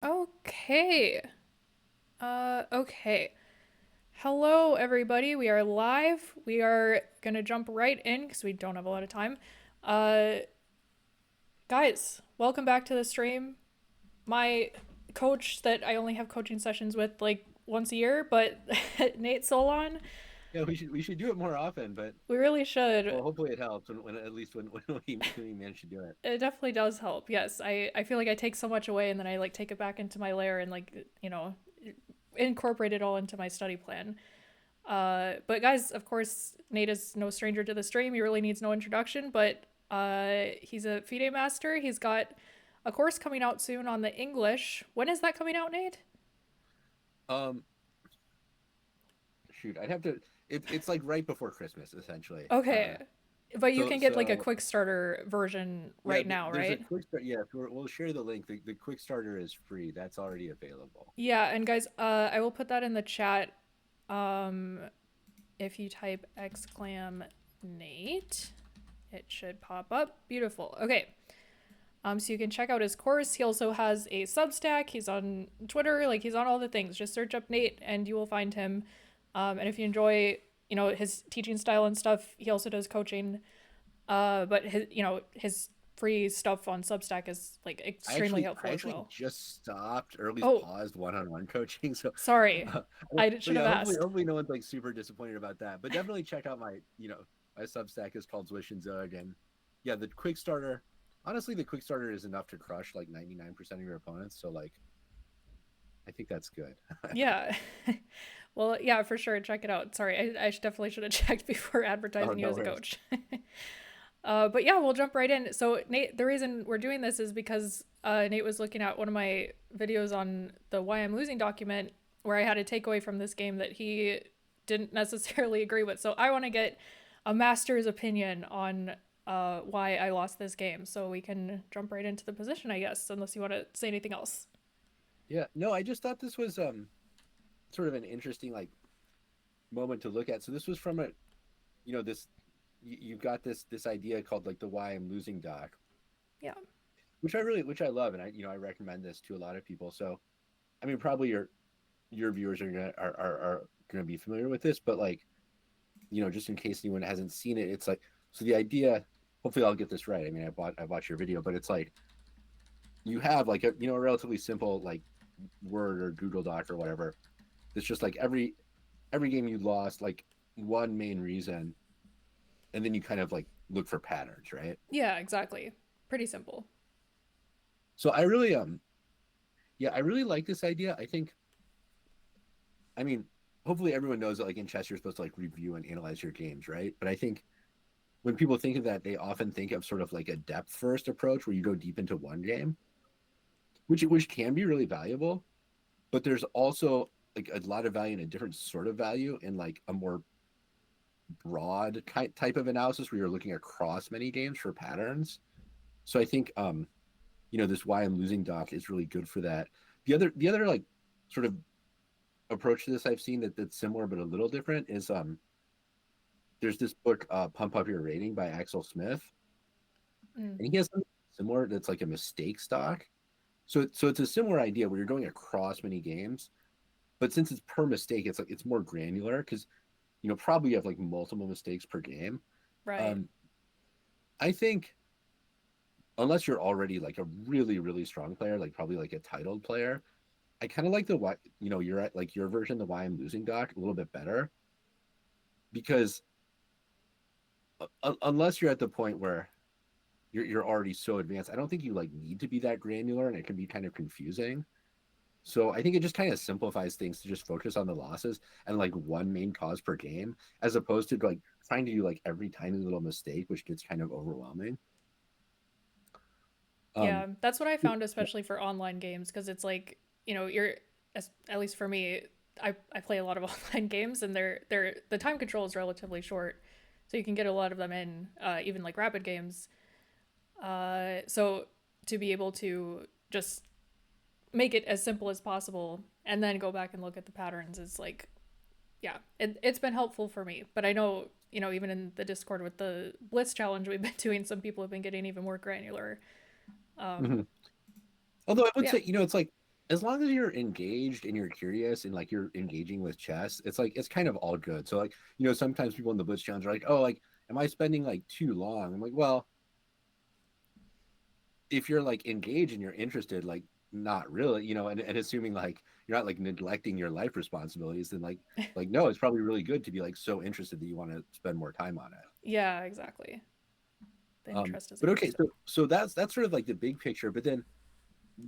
Okay. Okay. Hello, everybody. We are live. We are gonna jump right in because we don't have a lot of time. Uh, Guys, welcome back to the stream. My coach that I only have coaching sessions with like once a year, but Nate Solon, Yeah, we should do it more often, but we really should. well, hopefully it helps when at least when we manage to do it. It definitely does help. Yes, I feel like I take so much away and then I like take it back into my lair and incorporate it all into my study plan. But guys, of course, Nate is no stranger to the stream. He really needs no introduction, but he's a FIDE master. He's got a course coming out soon on the English. When is that coming out, Nate? Um, Shoot, I'd have to. It's like right before Christmas, essentially. Okay. But you So can get like a so quick starter version yeah, right now, there's a right? quick start. Yeah, we'll share the link. The quick starter is free. That's already available. Yeah, and guys, I will put that in the chat. Um, if you type exclam Nate, it should pop up. Beautiful. Okay. So you can check out his course. He also has a Substack. He's on Twitter. Like he's on all the things. Just search up Nate and you will find him. And if you enjoy, his teaching style and stuff, he also does coaching. But his free stuff on Substack is like I extremely actually I helpful as actually well. just stopped or at least Oh, paused one-on-one coaching. So, sorry, uh, I so should have yeah, hopefully asked. hopefully no one's like super disappointed about that. But definitely check out my Substack is called Zwish and Zug, and yeah, the quick starter. Honestly, the quick starter is enough to crush like 99% of your opponents. So like, I think that's good. Yeah. Well, yeah, for sure. Check it out. Sorry, I definitely should have checked before Oh, advertising you no as a worries. coach. But yeah, we'll jump right in. So Nate, the reason we're doing this is because Nate was looking at one of my videos on the Why I'm Losing document where I had a takeaway from this game that he didn't necessarily agree with. So I want to get a master's opinion on why I lost this game. So we can jump right into the position, I guess, unless you want to say anything else. Yeah, no, I just thought this was sort of an interesting like moment to look at. So this was from this you've got this idea called like the Why I'm Losing doc, Yeah. which I love, and I recommend this to a lot of people. So I mean, probably your viewers are gonna be familiar with this, but like just in case anyone hasn't seen it, it's like so the idea. Hopefully, I'll get this right. I mean, I watched your video, but it's like you have like a relatively simple like Word or Google Doc or whatever. It's just like every game you lost, like one main reason, and then you kind of like look for patterns, right? Yeah, exactly. Pretty simple. So I really like this idea. I mean, hopefully everyone knows that like in chess you're supposed to like review and analyze your games, right? But I think when people think of that, they often think of sort of like a depth first approach where you go deep into one game, which can be really valuable. But there's also like a lot of value in a different sort of value in like a more broad type of analysis where you're looking across many games for patterns. So I think this Why I'm Losing doc is really good for that. The other like sort of approach to this I've seen that's similar but a little different is there's this book Pump Up Your Rating by Axel Smith, Mm. and he has something similar that's like a mistake stock. So it's a similar idea where you're going across many games, but since it's per mistake, it's like it's more granular because probably you have like multiple mistakes per game. Right. Um, I think unless you're already like a really really strong player, like probably like a titled player, I kind of like the why you're at like your version, the Why I'm Losing doc, a little bit better because unless you're at the point where you're already so advanced, I don't think you like need to be that granular, and it can be kind of confusing. So I think it just kind of simplifies things to just focus on the losses and like one main cause per game, as opposed to like trying to do like every tiny little mistake, which gets kind of overwhelming. Um, Yeah, that's what I found, yeah. especially for online games, because it's like, you're, at least for me, I play a lot of online games, and the time control is relatively short, so you can get a lot of them in, even like rapid games. So to be able to just make it as simple as possible and then go back and look at the patterns is like, yeah, it's been helpful for me. But I know, even in the Discord with the Blitz challenge we've been doing, some people have been getting even more granular. Um, Mhm. Although I would yeah, say, it's like as long as you're engaged and you're curious and like you're engaging with chess, it's like it's kind of all good. So like, sometimes people in the Blitz challenge are like, oh, like, am I spending like too long? I'm like, well, if you're like engaged and you're interested, like not really, and assuming like you're not like neglecting your life responsibilities, then like no, it's probably really good to be like so interested that you want to spend more time on it. Yeah, exactly. The interest is But okay, interesting. so that's sort of like the big picture. But then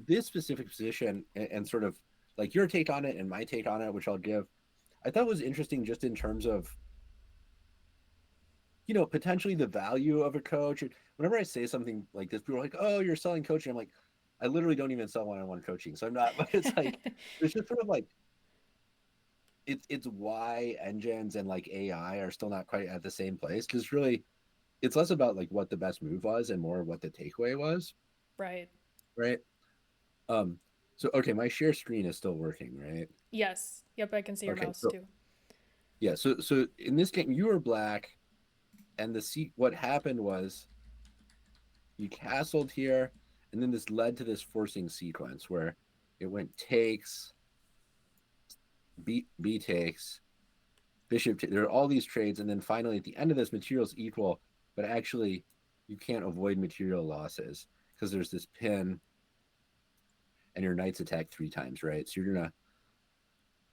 this specific position and sort of like your take on it and my take on it, which I'll give, I thought was interesting just in terms of potentially the value of a coach. Whenever I say something like this, people are like, "Oh, you're selling coaching." I'm like, I literally don't even sell one-on-one coaching, so I'm not. But it's like there's just sort of like it's why engines and like AI are still not quite at the same place because really it's less about like what the best move was and more what the takeaway was, Right. right? Um, so okay, my share screen is still working, right? Yes. Yep, I can see your Okay, mouse so too. yeah, so in this game you were black, and what happened was you castled here, and then this led to this forcing sequence where it went takes, b takes, there are all these trades, and then finally at the end of this, materials equal, but actually you can't avoid material losses because there's this pin, and your knights attack 3 times, right? So you're gonna,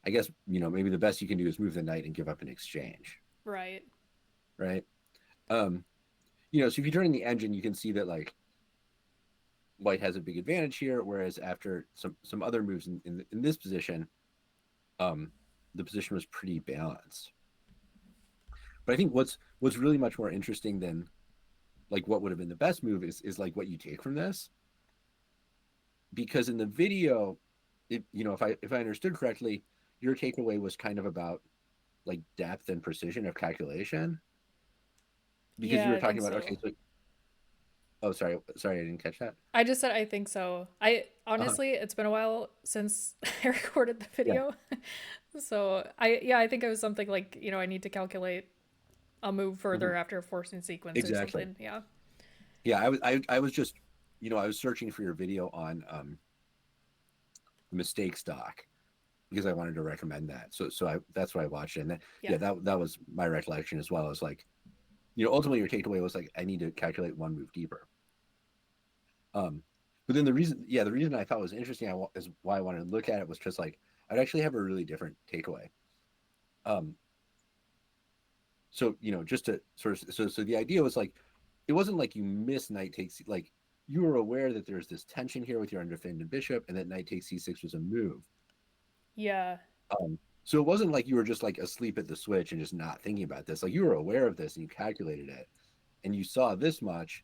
I guess, maybe the best you can do is move the knight and give up an exchange, Right. right? Um, so if you turn in the engine, you can see that like white has a big advantage here, whereas after some other moves in this position, um, the position was pretty balanced. But I think what's really much more interesting than like what would have been the best move is like what you take from this, because in the video, if I understood correctly, your takeaway was kind of about like depth and precision of calculation, because you Yeah, were I talking think about, okay, so. so oh, sorry, I didn't catch that. I just said I think so. I Uh-huh. honestly, it's been a while since I recorded the Yeah. video. So I think it was something like, I need to calculate a move further Mhm. after a forcing sequence or Exactly. something. Yeah. Yeah, I was just, I was searching for your video on mistake stock because I wanted to recommend that. So that's why I watched it. And Yeah. yeah, that was my recollection as well. As like, ultimately your takeaway was like I need to calculate one move deeper. Um, but then the reason I thought was interesting is why I wanted to look at it was just like I'd actually have a really different takeaway. Um, so just to sort of so the idea was like it wasn't like you miss knight takes, like you were aware that there's this tension here with your undefended bishop and that knight takes c6 was a move. Yeah. So it wasn't like you were just like asleep at the switch and just not thinking about this. Like you were aware of this and you calculated it and you saw this much,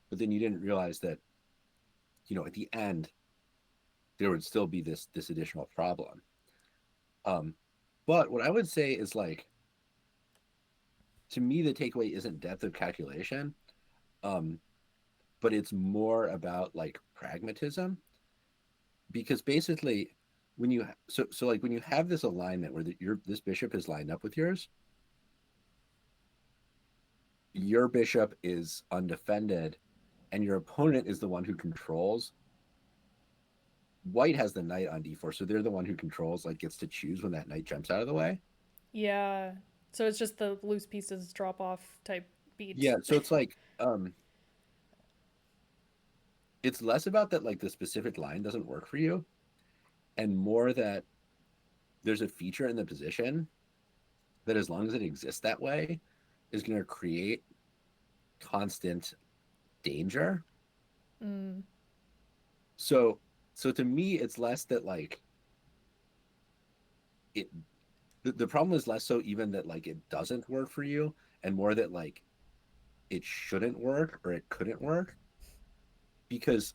but then you didn't realize that, at the end there would still be this additional problem. Um, but what I would say is like to me the takeaway isn't depth of calculation, um, but it's more about like pragmatism, because basically when you so like when you have this alignment where this bishop is lined up with yours, your bishop is undefended and your opponent is the one who controls. White has the knight on d4, so they're the one who controls, like gets to choose when that knight jumps out of the way. Yeah. So it's just the loose pieces drop off type beat. Yeah, so it's like it's less about that like the specific line doesn't work for you and more that there's a feature in the position that as long as it exists that way is going to create constant danger. Mm. So to me it's less that like it the problem is less so even that like it doesn't work for you and more that like it shouldn't work or it couldn't work, because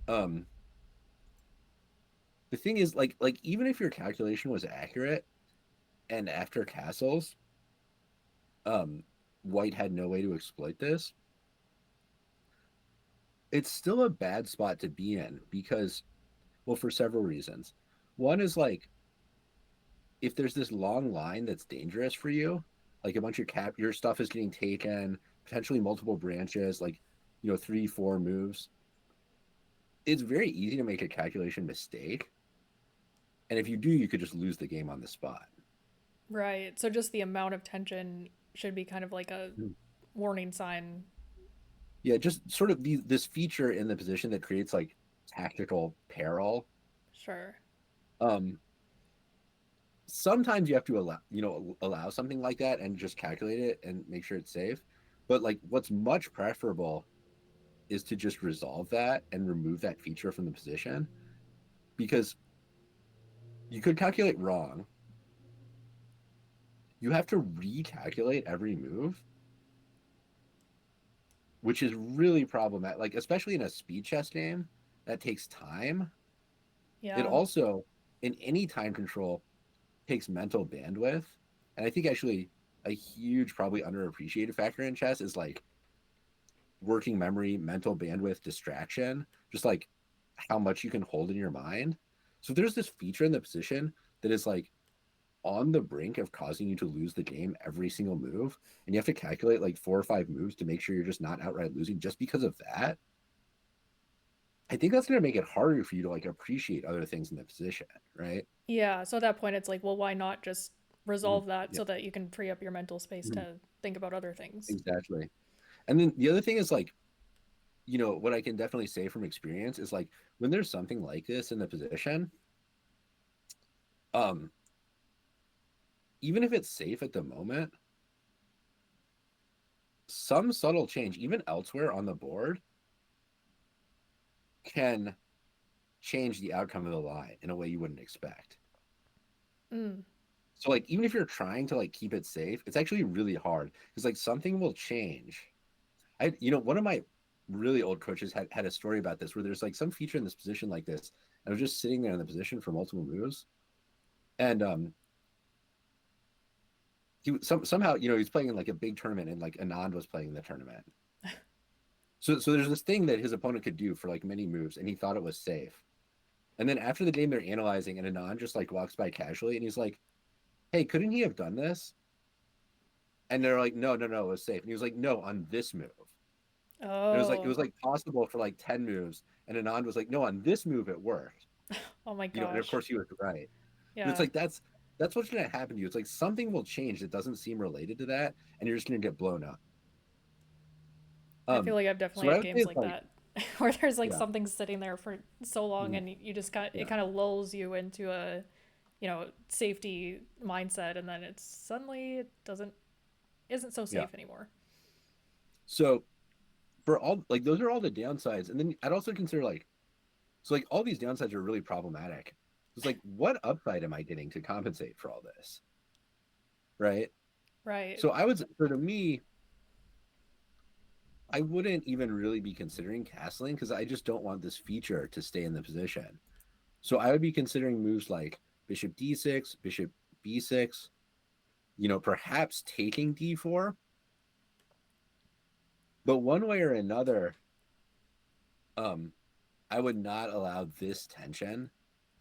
um the thing is like even if your calculation was accurate and after castles um white had no way to exploit this, it's still a bad spot to be in because, well, for several reasons. One is like if there's this long line that's dangerous for you, like a bunch of your stuff is getting taken, potentially multiple branches, like 3 4 moves, it's very easy to make a calculation mistake. And if you do, you could just lose the game on the spot. Right. So just the amount of tension should be kind of like a Mm. warning sign. Yeah, just sort of this feature in the position that creates like tactical peril. Sure. Um, Sometimes you have to allow something like that and just calculate it and make sure it's safe. But like, what's much preferable is to just resolve that and remove that feature from the position, because you could calculate wrong. You have to recalculate every move, which is really problematic. Like, especially in a speed chess game, that takes time. It Yeah. also, in any time control, takes mental bandwidth. And I think actually a huge, probably underappreciated factor in chess is like working memory, mental bandwidth, distraction, just like how much you can hold in your mind. So there's this feature in the position that is like on the brink of causing you to lose the game every single move. And you have to calculate like 4 or 5 moves to make sure you're just not outright losing just because of that. I think that's going to make it harder for you to like appreciate other things in the position, right? Yeah. So at that point, it's like, well, why not just Mhm. resolve that Yeah. so that you can free up your mental space Mhm. to think about other things? Exactly. And then the other thing is like, what I can definitely say from experience is like when there's something like this in the position, um, even if it's safe at the moment, some subtle change, even elsewhere on the board, can change the outcome of the line in a way you wouldn't expect. Mm. So like even if you're trying to like keep it safe, it's actually really hard because like something will change. One of my really old coaches had a story about this where there's like some feature in this position like this. And I was just sitting there in the position for multiple moves. And somehow, he's playing in like a big tournament and like Anand was playing in the tournament. So there's this thing that his opponent could do for like many moves, and he thought it was safe. And then after the game, they're analyzing, and Anand just like walks by casually, and he's like, "Hey, couldn't he have done this?" And they're like, "No, no, no, it was safe." And he was like, "No, on this move." And it Oh. was like possible for like 10 moves, and Anand was like, "No, on this move it worked." Oh my And of gosh. course he was right. But it's Yeah. like that's what's going to happen to you. It's like something will change that doesn't seem related to that, and you're just going to get blown up. I feel like I've So definitely what I had would say games is like like, that where there's like yeah, something sitting there for so long mhm, and you just got it yeah, kind of lulls you into a, safety mindset and then it's suddenly it doesn't isn't so yeah. safe anymore. So for all like those are all the downsides, and then I'd also consider like so like all these downsides are really problematic. It's like what upside am I getting to compensate for all this, right? Right. So to me, I wouldn't even really be considering castling because I just don't want this feature to stay in the position. So I would be considering moves like bishop d6, bishop b6, perhaps taking d4. But one way or another, um, I would not allow this tension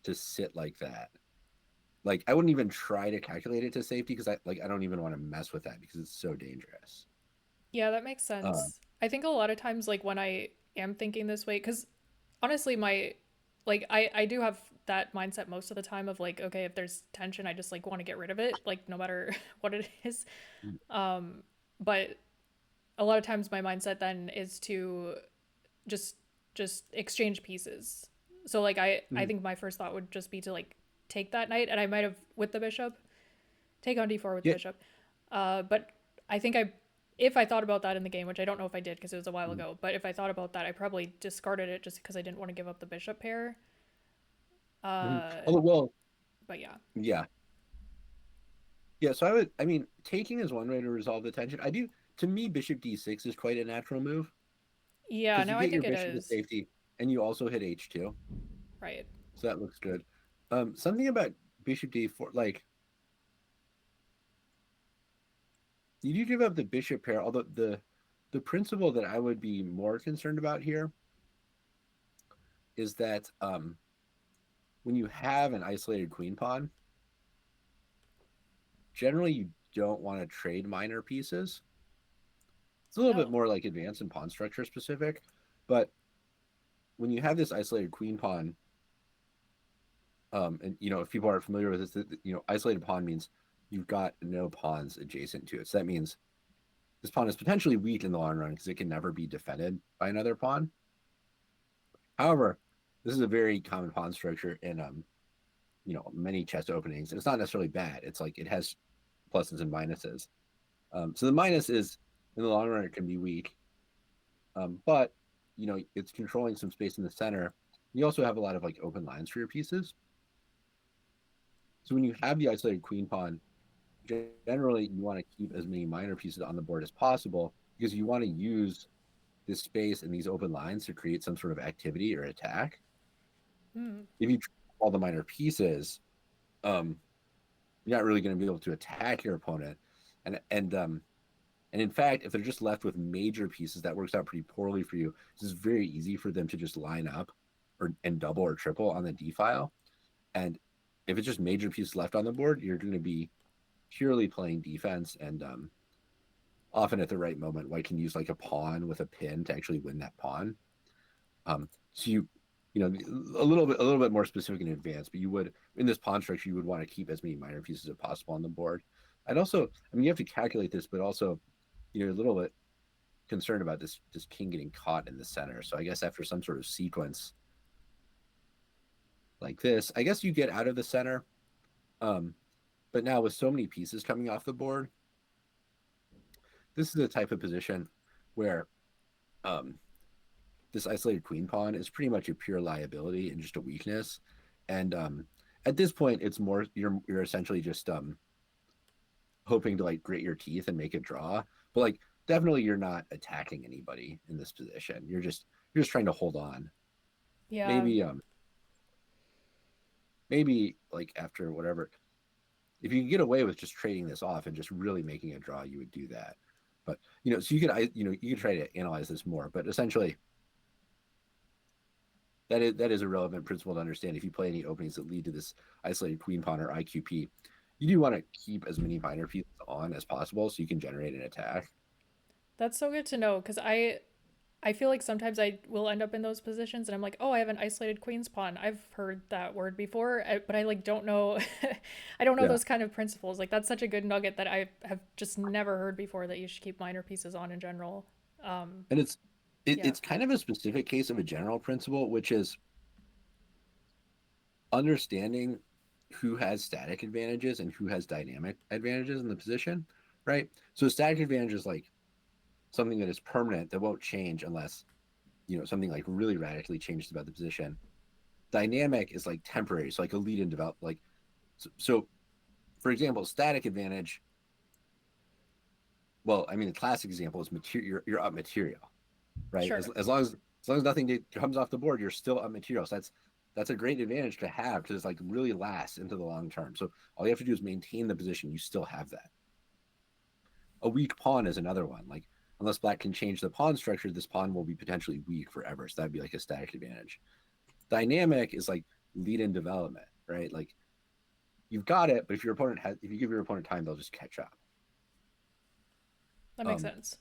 to sit like that. Like I wouldn't even try to calculate it to safety because I don't even want to mess with that because it's so dangerous. Yeah, that makes Uh, sense. I think a lot of times like when I am thinking this way cuz honestly my like I do have that mindset most of the time of like okay, if there's tension I just like want to get rid of it like no matter what it is. But a lot of times my mindset then is to just just exchange pieces. So like I mhm, think my first thought would just be to like take that knight and I might have with the bishop, take on d4 with the yeah, bishop. But I think I if I thought about that in the game, which I don't know if I did because it was a while mhm, ago, but if I thought about that, I probably discarded it just because I didn't want to give up the bishop pair. mhm. Uh, Although, well, but yeah, yeah, yeah. I mean, taking is one way to resolve the tension. To me, bishop d6 is quite a natural move yeah. because you No, I get your think it bishop to is safety and you also hit h2, right. so that looks good. Something about bishop d4, like you do give up the bishop pair, although the principle that I would be more concerned about here is that when you have an isolated queen pawn, generally you don't want to trade minor pieces. It's a little bit No, more like advanced and pawn structure specific, but when you have this isolated queen pawn, And if people are familiar with this, isolated pawn means you've got no pawns adjacent to it. So that means this pawn is potentially weak in the long run because it can never be defended by another pawn. However, this is a very common pawn structure in many chess openings, and it's not necessarily bad. It's like it has pluses and minuses. So the minus is in the long run it can be weak, but it's controlling some space in the center. You also have a lot of like open lines for your pieces. So when you have the isolated queen pawn, generally you want to keep as many minor pieces on the board as possible because you want to use this space and these open lines to create some sort of activity or attack. Hmm. If you all the minor pieces, um, you're not really going to be able to attack your opponent, and in fact, if they're just left with major pieces, that works out pretty poorly for you. It's very easy for them to just line up and double or triple on the D file. And if it's just major pieces left on the board, you're going to be purely playing defense. And often at the right moment, white can use like a pawn with a pin to actually win that pawn. So a little bit more specific in advance, but you would in this pawn structure, you would want to keep as many minor pieces as possible on the board. And also, I mean, you have to calculate this, but also, a little bit concerned about this king getting caught in the center. So I guess after some sort of sequence like this, I guess you get out of the center. Um, but now with so many pieces coming off the board, this is the type of position where um, this isolated queen pawn is pretty much a pure liability and just a weakness. And at this point, it's more you're essentially just hoping to like grit your teeth and make a draw. But like definitely you're not attacking anybody in this position. You're just trying to hold on. Yeah. Maybe maybe like after whatever, if you can get away with just trading this off and just really making a draw, you would do that. But so you could try to analyze this more. But essentially, that is a relevant principle to understand. If you play any openings that lead to this isolated queen pawn or IQP, you do want to keep as many minor pieces on as possible so you can generate an attack. That's so good to know because I feel like sometimes I will end up in those positions and I'm like, oh, I have an isolated queen's pawn. I've heard that word before, but I like don't know, I don't know Yeah, those kind of principles. Like that's such a good nugget that I have just never heard before that you should keep minor pieces on in general. Um, and it's yeah, it's kind of a specific case of a general principle, which is understanding who has static advantages and who has dynamic advantages in the position, right? So static advantage is like something that is permanent that won't change unless something like really radically changes about the position. Dynamic is like temporary, so like a lead in develop like so for example, static advantage. Well, I mean, the classic example is material. You're up material, right? As, sure. as long as as long as nothing comes off the board, you're still up material. So that's a great advantage to have because it's like really lasts into the long term. So all you have to do is maintain the position. You still have that. A weak pawn is another one. Like unless black can change the pawn structure, this pawn will be potentially weak forever. So that'd be like a static advantage. Dynamic is like lead in development, right? Like you've got it, but if you give your opponent time, they'll just catch up. That makes Um, sense.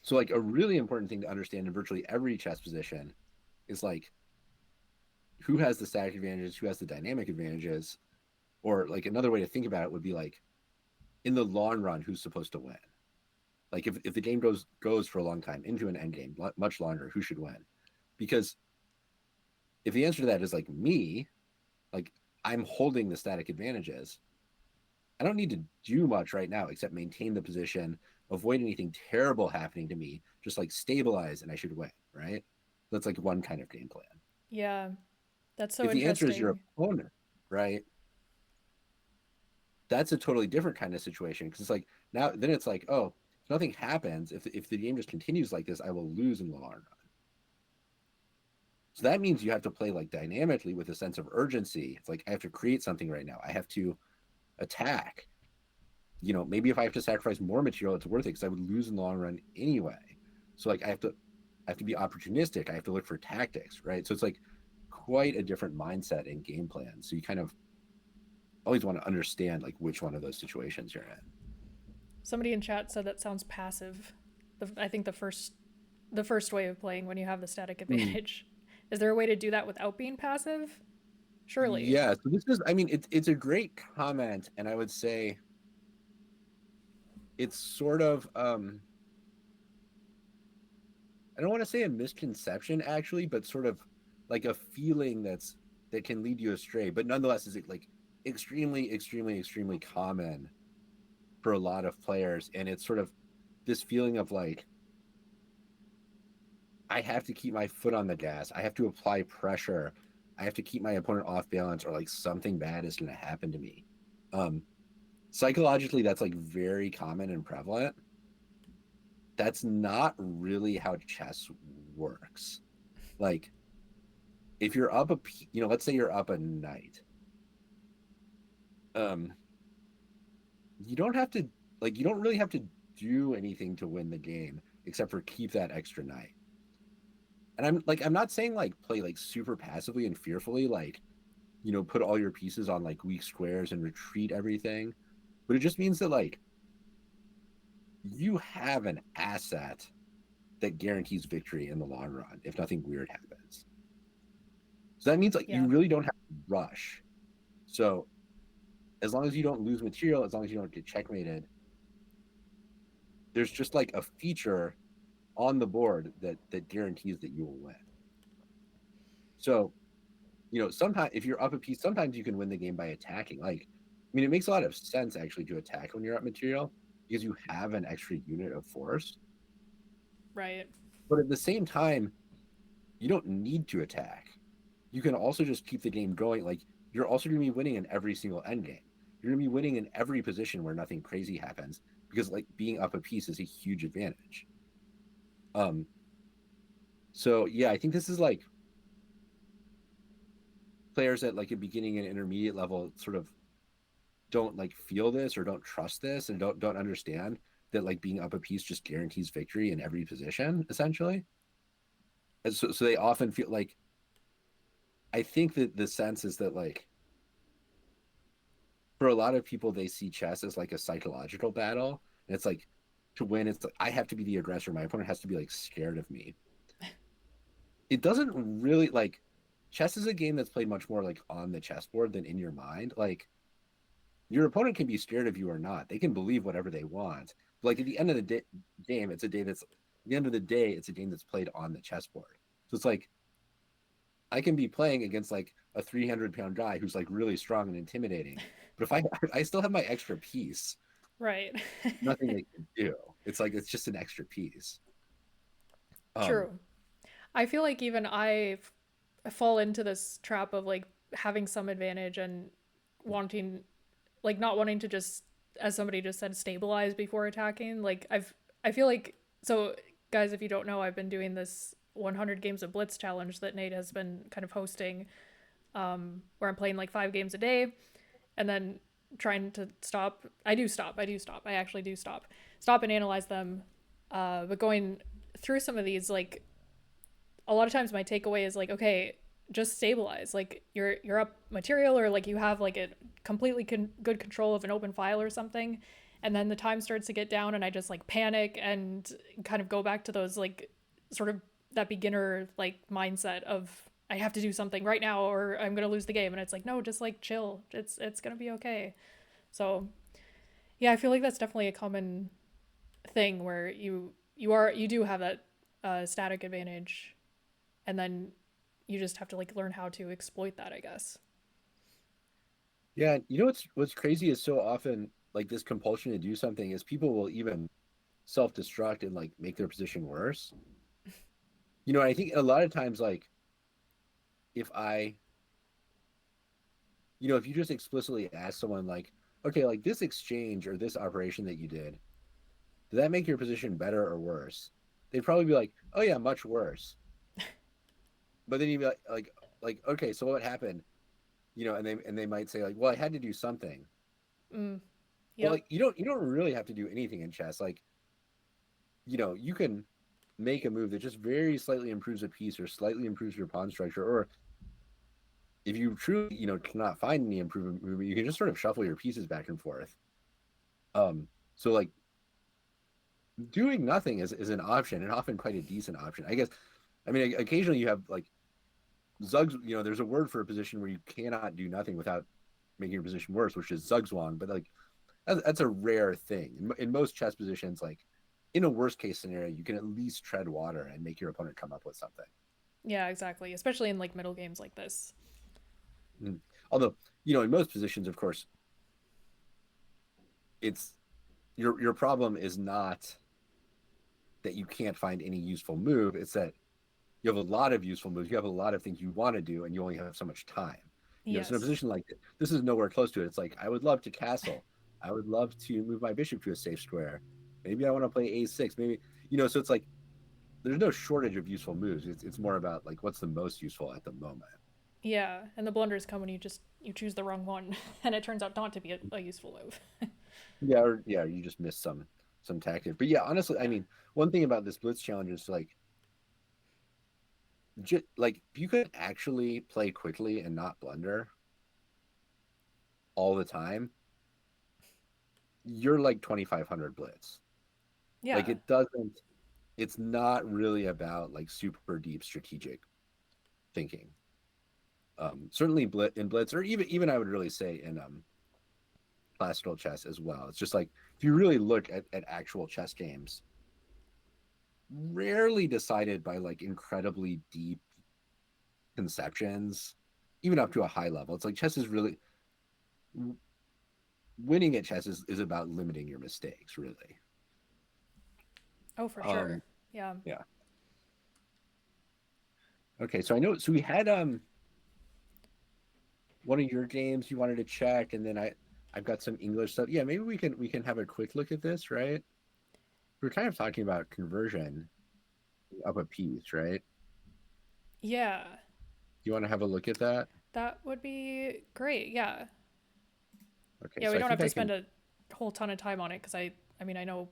so like a really important thing to understand in virtually every chess position is like who has the static advantages, who has the dynamic advantages, or like another way to think about it would be like in the long run, who's supposed to win? Like if the game goes for a long time into an end game, much longer, who should win? Because if the answer to that is like me, like I'm holding the static advantages, I don't need to do much right now except maintain the position, avoid anything terrible happening to me, just like stabilize and I should win, right? That's like one kind of game plan. Yeah, that's so If the answer is your interesting. opponent, right? That's a totally different kind of situation because it's like now then it's like, oh, if nothing happens, if the game just continues like this, I will lose in the long run. So that means you have to play like dynamically with a sense of urgency. It's like I have to create something right now. I have to attack. Maybe if I have to sacrifice more material, it's worth it because I would lose in the long run anyway. So like I have to be opportunistic. I have to look for tactics, right? So it's like quite a different mindset and game plan. So you kind of always want to understand like which one of those situations you're in. Somebody in chat said that sounds passive. I think the first way of playing when you have the static Mm. advantage. Is there a way to do that without being passive? Surely. Yeah, so this is, I mean, it's a great comment, and I would say it's sort of I don't want to say a misconception actually, but sort of like a feeling that can lead you astray, but nonetheless is it like extremely, extremely, extremely common for a lot of players. And it's sort of this feeling of like, I have to keep my foot on the gas. I have to apply pressure. I have to keep my opponent off balance, or like something bad is going to happen to me. Um, Psychologically, that's like very common and prevalent. That's not really how chess works. Like, if you're up let's say you're up a knight, um, you don't have to you don't really have to do anything to win the game except for keep that extra knight. And I'm not saying like play like super passively and fearfully, like put all your pieces on like weak squares and retreat everything, but it just means that like you have an asset that guarantees victory in the long run if nothing weird happens. So that means like you Yeah. really don't have to rush. So as long as you don't lose material, as long as you don't get checkmated, there's just like a feature on the board that guarantees that you will win. So, sometimes if you're up a piece, sometimes you can win the game by attacking. Like, I mean, it makes a lot of sense actually to attack when you're up material because you have an extra unit of force. Right. But at the same time, you don't need to attack. You can also just keep the game going. Like, you're also going to be winning in every single end game. You're going to be winning in every position where nothing crazy happens because like being up a piece is a huge advantage. Um, so yeah, I think this is like players at like a beginning and intermediate level sort of don't like feel this or don't trust this and don't understand that like being up a piece just guarantees victory in every position essentially. And so they often feel like I think that the sense is that like for a lot of people they see chess as like a psychological battle, and it's like to win it's like I have to be the aggressor, my opponent has to be like scared of me. It doesn't really like chess is a game that's played much more like on the chessboard than in your mind. Like your opponent can be scared of you or not. They can believe whatever they want. But like at the end of the game, it's a day that's at the end of the day, it's a game that's played on the chessboard. So it's like I can be playing against like a 300-pound guy who's like really strong and intimidating. But if I still have my extra piece, Right. nothing they can do. It's like it's just an extra piece. Um, True. I feel like even I fall into this trap of like having some advantage and wanting, like, not wanting to just, as somebody just said, stabilize before attacking. I feel like, so guys, if you don't know, I've been doing this 100 games of Blitz challenge that Nate has been kind of hosting, where I'm playing like 5 games a day and then trying to stop. I actually do stop and analyze them. But going through some of these, like, a lot of times my takeaway is like, okay, just stabilize. Like you're up material, or like you have like a completely good control of an open file or something, and then the time starts to get down, and I just like panic and kind of go back to those like sort of that beginner like mindset of I have to do something right now or I'm gonna lose the game, and it's like no, just like chill. It's gonna be okay. So yeah, I feel like that's definitely a common thing where you do have that static advantage, and then you just have to like learn how to exploit that, I guess. yeah, what's crazy is so often like this compulsion to do something is people will even self-destruct and like make their position worse. I think a lot of times like if I if you just explicitly ask someone like, okay, like this exchange or this operation that you did that make your position better or worse? They'd probably be like, oh yeah, much worse. But then you'd be like, okay, so what happened? And they might say like, well, I had to do something. Mm, Well, yep. like you don't really have to do anything in chess. Like, you can make a move that just very slightly improves a piece or slightly improves your pawn structure, or if you truly, cannot find any improvement movement, you can just sort of shuffle your pieces back and forth. So like doing nothing is an option and often quite a decent option. I guess I mean occasionally you have like Zugs, there's a word for a position where you cannot do nothing without making your position worse, which is Zugzwang. But like that's a rare thing. In most chess positions, like in a worst case scenario, you can at least tread water and make your opponent come up with something. Yeah, exactly. Especially in like middle games like this. Mm. Although, in most positions, of course, it's your problem is not that you can't find any useful move. It's that you have a lot of useful moves. You have a lot of things you want to do, and you only have so much time. So in a Yes. position like this is nowhere close to it. It's like I would love to castle. I would love to move my bishop to a safe square. Maybe I want to play a6. Maybe So it's like there's no shortage of useful moves. It's more about like what's the most useful at the moment. Yeah, and the blunders come when you choose the wrong one, and it turns out not to be a useful move. Yeah, you just miss some tactic. But yeah, honestly, I mean, one thing about this blitz challenge is like like if you could actually play quickly and not blunder all the time, you're like 2500 blitz. Like Yeah. it's not really about like super deep strategic thinking. Certainly in blitz, or even I would really say in classical chess as well. It's just like if you really look at actual chess games, rarely decided by like incredibly deep conceptions, even up to a high level. It's like chess is really winning at chess is about limiting your mistakes, really. Oh, for sure. Um, Yeah. yeah. Okay, so I know. So we had one of your games you wanted to check, and then I've got some English stuff. Yeah, maybe we can have a quick look at this, right? We're kind of talking about conversion of a piece, right? Yeah. Do you want to have a look at that? That would be great. Yeah. Okay, Yeah, so we I don't think have to I can. spend a whole ton of time on it because I mean, I know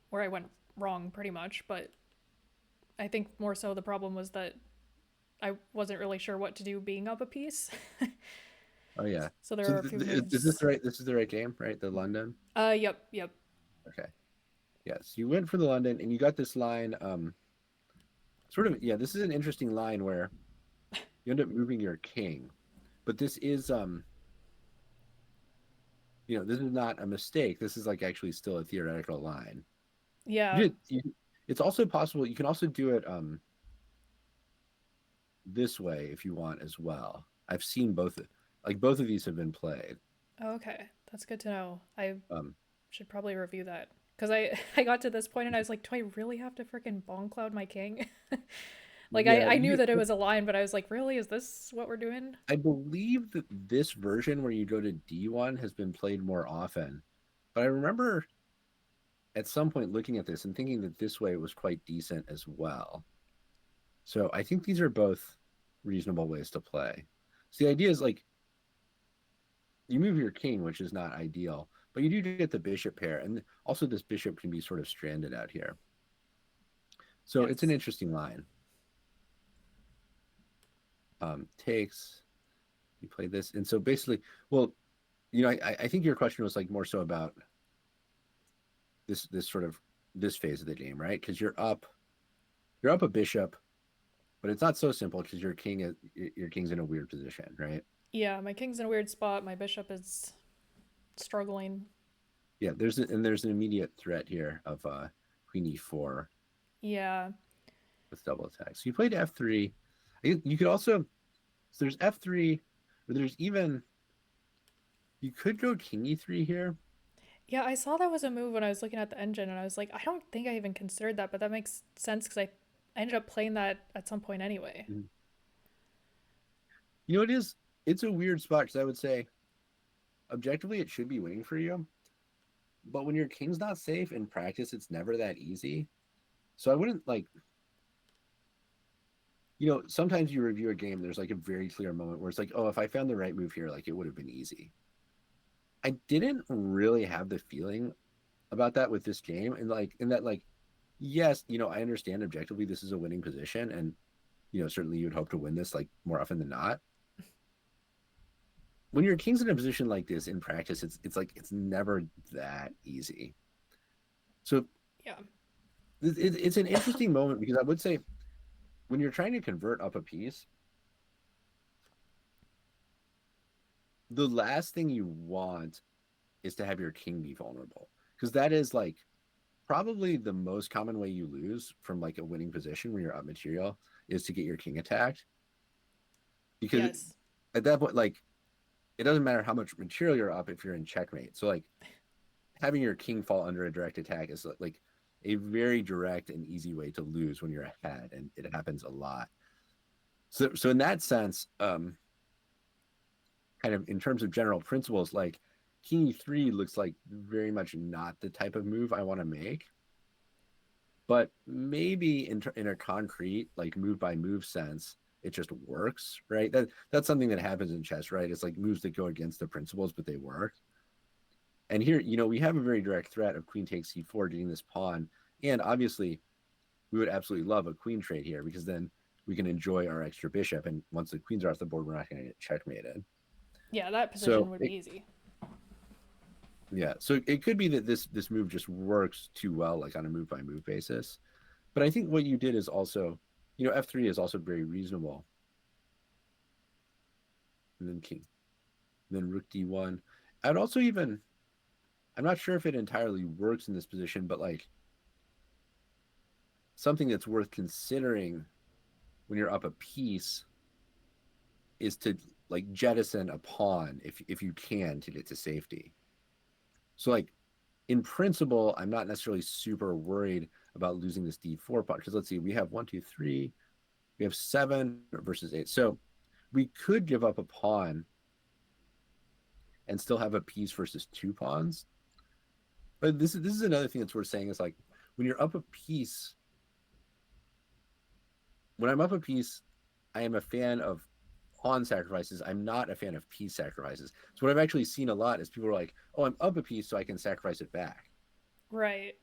where I went wrong pretty much, but I think more so the problem was that I wasn't really sure what to do being up a piece. Oh yeah. So there So are a few is this moves. the right? This is the right game, right? The London. Yep, yep. Okay. Yes, you went for the London, and you got this line. Sort of. Yeah, this is an interesting line where you end up moving your king, but this is not a mistake. This is like actually still a theoretical line. You Yeah. did. It's also possible. You can also do it this way if you want as well. I've seen both. Like both of these have been played. Oh, okay. That's good to know. I Um, should probably review that. Because I got to this point and I was like, do I really have to freaking Bong Cloud my king? Like, yeah, I knew that it was a line, but I was like, really? Is this what we're doing? I believe that this version where you go to D1 has been played more often. But I remember at some point looking at this and thinking that this way was quite decent as well. So I think these are both reasonable ways to play. So the idea is like you move your king, which is not ideal, but you do get the bishop pair, and also this bishop can be sort of stranded out here. So it's an Yes. interesting line. Takes you play this, and so basically, well, I think your question was like more so about this sort of this phase of the game, right? Because you're up a bishop, but it's not so simple because your king's in a weird position, right? Yeah, my king's in a weird spot. My bishop is struggling. Yeah, there's an immediate threat here of queen e4 Yeah. with double attack. So you played f3. You could also so there's f3, or there's even you could go king e3 here. Yeah, I saw that was a move when I was looking at the engine, and I was like, I don't think I even considered that, but that makes sense because I ended up playing that at some point anyway. Mhm. It's a weird spot because I would say objectively it should be winning for you, but when your king's not safe in practice, it's never that easy. So I wouldn't like sometimes you review a game, there's like a very clear moment where it's like, oh, if I found the right move here, like it would have been easy. I didn't really have the feeling about that with this game, and like in that like yes, I understand objectively this is a winning position, and certainly you'd hope to win this like more often than not. When your king's in a position like this in practice, it's like it's never that easy. So Yeah. it's an interesting moment because I would say when you're trying to convert up a piece, the last thing you want is to have your king be vulnerable, because that is like probably the most common way you lose from like a winning position when you're up material is to get your king attacked. Because Yes. at that point, like it doesn't matter how much material you're up if you're in checkmate. So like having your king fall under a direct attack is like a very direct and easy way to lose when you're ahead, and it happens a lot. So in that sense, kind of in terms of general principles, like king e3 looks like very much not the type of move I want to make. But maybe in a concrete, like move by move sense, it just works, right? That's something that happens in chess, right? It's like moves that go against the principles, but they work. And here, we have a very direct threat of queen takes c4, getting this pawn, and obviously, we would absolutely love a queen trade here because then we can enjoy our extra bishop. And once the queens are off the board, we're not going to get checkmated. Yeah, that So position would be easy. yeah, so it could be that this move just works too well, like on a move by move basis. But I think what you did is also, f3 is also very reasonable. And then king, and then rook d1. I'd also even, I'm not sure if it entirely works in this position, but like something that's worth considering when you're up a piece is to like jettison a pawn if you can to get to safety. So like in principle, I'm not necessarily super worried about losing this d4 pawn because let's see, we have 1, 2, 3, we have 7 versus 8. So we could give up a pawn and still have a piece versus 2 pawns. But this is another thing that's worth saying is like when you're up a piece, when I'm up a piece, I am a fan of pawn sacrifices. I'm not a fan of piece sacrifices. So what I've actually seen a lot is people are like, "Oh, I'm up a piece, so I can sacrifice it back." Right.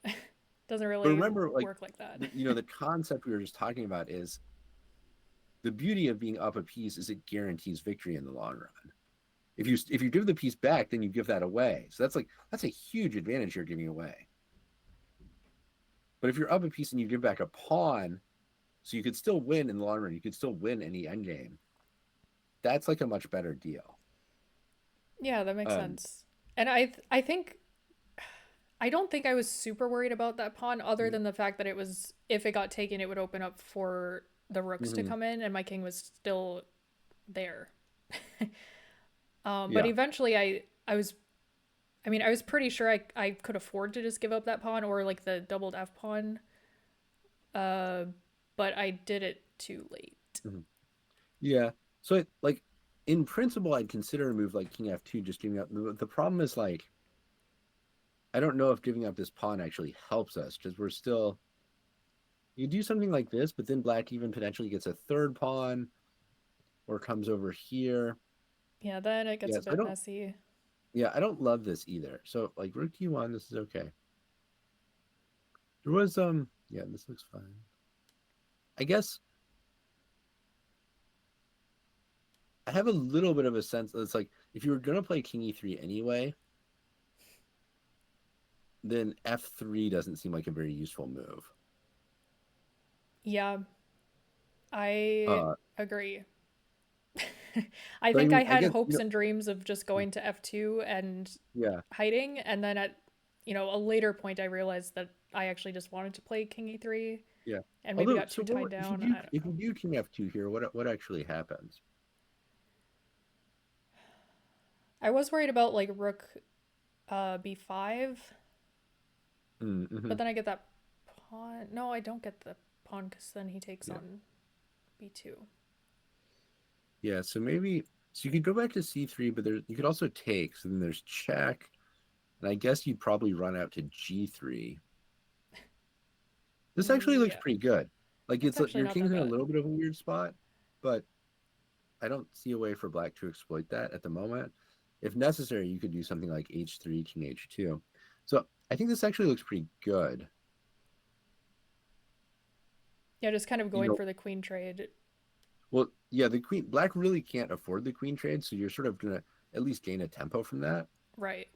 Doesn't But really remember, like work like that. the concept we were just talking about is the beauty of being up a piece is it guarantees victory in the long run. If you give the piece back, then you give that away. So that's a huge advantage you're giving away. But if you're up a piece and you give back a pawn, so you could still win in the long run, you could still win any endgame. That's like a much better deal. Yeah, that makes Um, sense. And I think I don't think I was super worried about that pawn other than the fact that it was if it got taken it would open up for the rooks to mm-hmm. come in and my king was still there. But Yeah. eventually I was pretty sure I could afford to just give up that pawn or like the doubled F pawn. Uh but I did it too late. Mm-hmm. Yeah. So like in principle, I'd consider a move like King F2, just giving up. The problem is like I don't know if giving up this pawn actually helps us because we're still. You do something like this, but then Black even potentially gets a third pawn or comes over here. Yeah, then it gets a Yes, I bit don't. messy. Yeah, I don't love this either. So like Rook D1, this is okay. There was Yeah, this looks fine. I guess I have a little bit of a sense that it's like if you were gonna play King E3 anyway, then F3 doesn't seem like a very useful move. Yeah, I Uh, agree. I so I think mean, I I had guess hopes and dreams of just going to F2 and yeah, hiding, and then at a later point I realized that I actually just wanted to play King E3 yeah. and maybe Although, got so too tied if you down. do I don't if you know. do King F2 here, what actually happens? I was worried about like Rook B5, Mm-hmm. but then I get that pawn. No, I don't get the pawn because then he takes Yeah, on B2. yeah. So you could go back to C3, but you could also take. So then there's check, and I guess you'd probably run out to G3. This actually looks Yeah, pretty good. Like that's actually your not king's that in a bad. little bit of a weird spot, but I don't see a way for black to exploit that at the moment. If necessary, you could do something like H3, King H2. So I think this actually looks pretty good. Yeah, just kind of You going know, for the queen trade. well, yeah, the queen black really can't afford the queen trade, so you're sort of gonna at least gain a tempo from that. Right.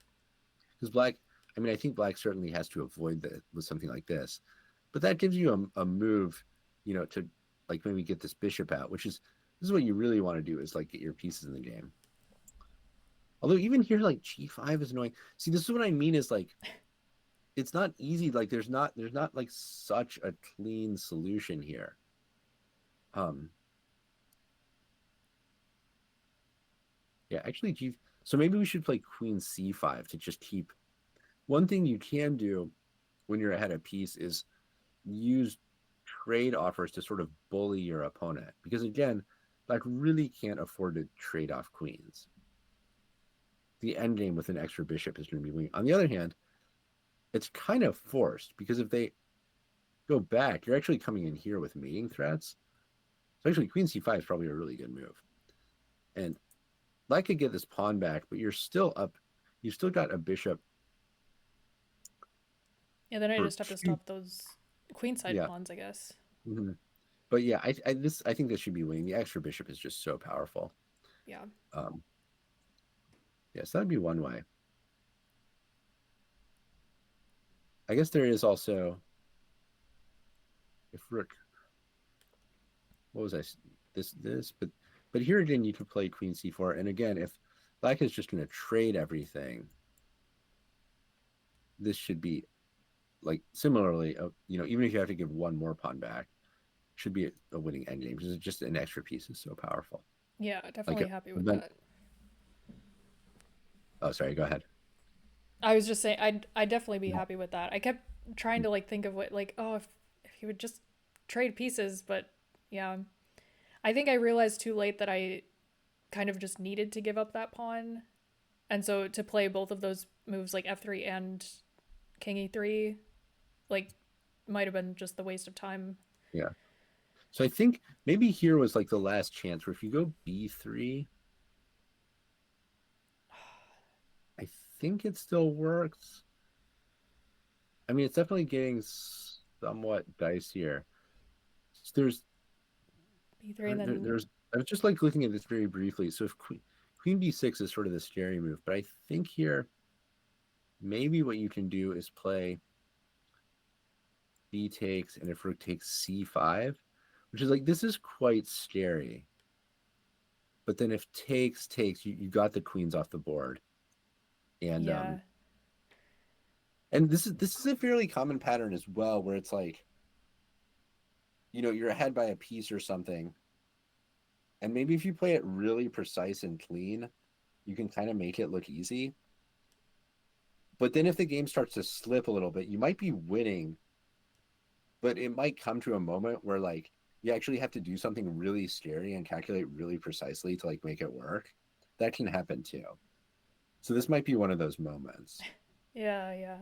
Because black, I mean, I think black certainly has to avoid that with something like this, but that gives you a move, to like maybe get this bishop out, which is this is what you really want to do is like get your pieces in the game. Although even here, like G5 is annoying. See, this is what I mean is like it's not easy. Like there's not like such a clean solution here. Um, yeah, actually G. So maybe we should play Queen C5 to just keep. One thing you can do when you're ahead of piece is use trade offers to sort of bully your opponent because again, like really can't afford to trade off queens. The end game with an extra bishop is going to be weak. On the other hand, it's kind of forced because if they go back, you're actually coming in here with mating threats. So actually, Queen C5 is probably a really good move. And I could get this pawn back, but you're still up. You still got a bishop Yeah, then I for just have to two. stop those queenside Yeah. pawns, I guess. Mm-hmm. But yeah, I think this should be winning. The extra bishop is just so powerful. Yeah. Um, yes, yeah, so that'd be one way. I guess there is also if rook. What was I? This, but here again, you could play Queen C4, and again, if Black is just going to trade everything, this should be like similarly, even if you have to give one more pawn back, should be a winning endgame because it's just an extra piece is so powerful. Yeah, Like definitely happy with event. that. Oh, sorry. Go ahead. I was just saying I'd definitely be happy with that. I kept trying to like think of what like, oh, if he would just trade pieces, but yeah. I think I realized too late that I kind of just needed to give up that pawn. And so to play both of those moves like f3 and king e3 like might have been just the waste of time. Yeah. So I think maybe here was like the last chance where if you go B3, I think it still works. I mean, it's definitely getting somewhat dicier. There's b3 and then there's I was just like looking at this very briefly. So if Queen B6 is sort of the scary move, but I think here maybe what you can do is play B takes and if rook takes C5, which is like this is quite scary. But then if takes, you got the queens off the board. And yeah. this is a fairly common pattern as well, where it's like, you're ahead by a piece or something. And maybe if you play it really precise and clean, you can kind of make it look easy. But then if the game starts to slip a little bit, you might be winning, but it might come to a moment where like you actually have to do something really scary and calculate really precisely to like make it work. That can happen too. So this might be one of those moments. Yeah, yeah.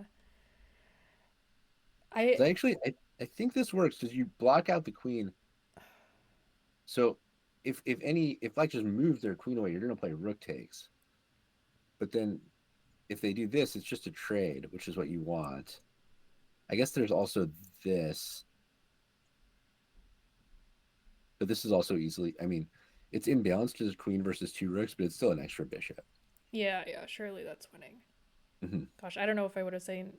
I 'Cause I think this works because you block out the queen. So if like just move their queen away, you're gonna play rook takes. But then if they do this, it's just a trade, which is what you want. I guess there's also this, but this is also easily. I mean, it's imbalanced because it's queen versus two rooks, but it's still an extra bishop. yeah, yeah, surely that's winning. Mm-hmm. Gosh, I don't know if I would have seen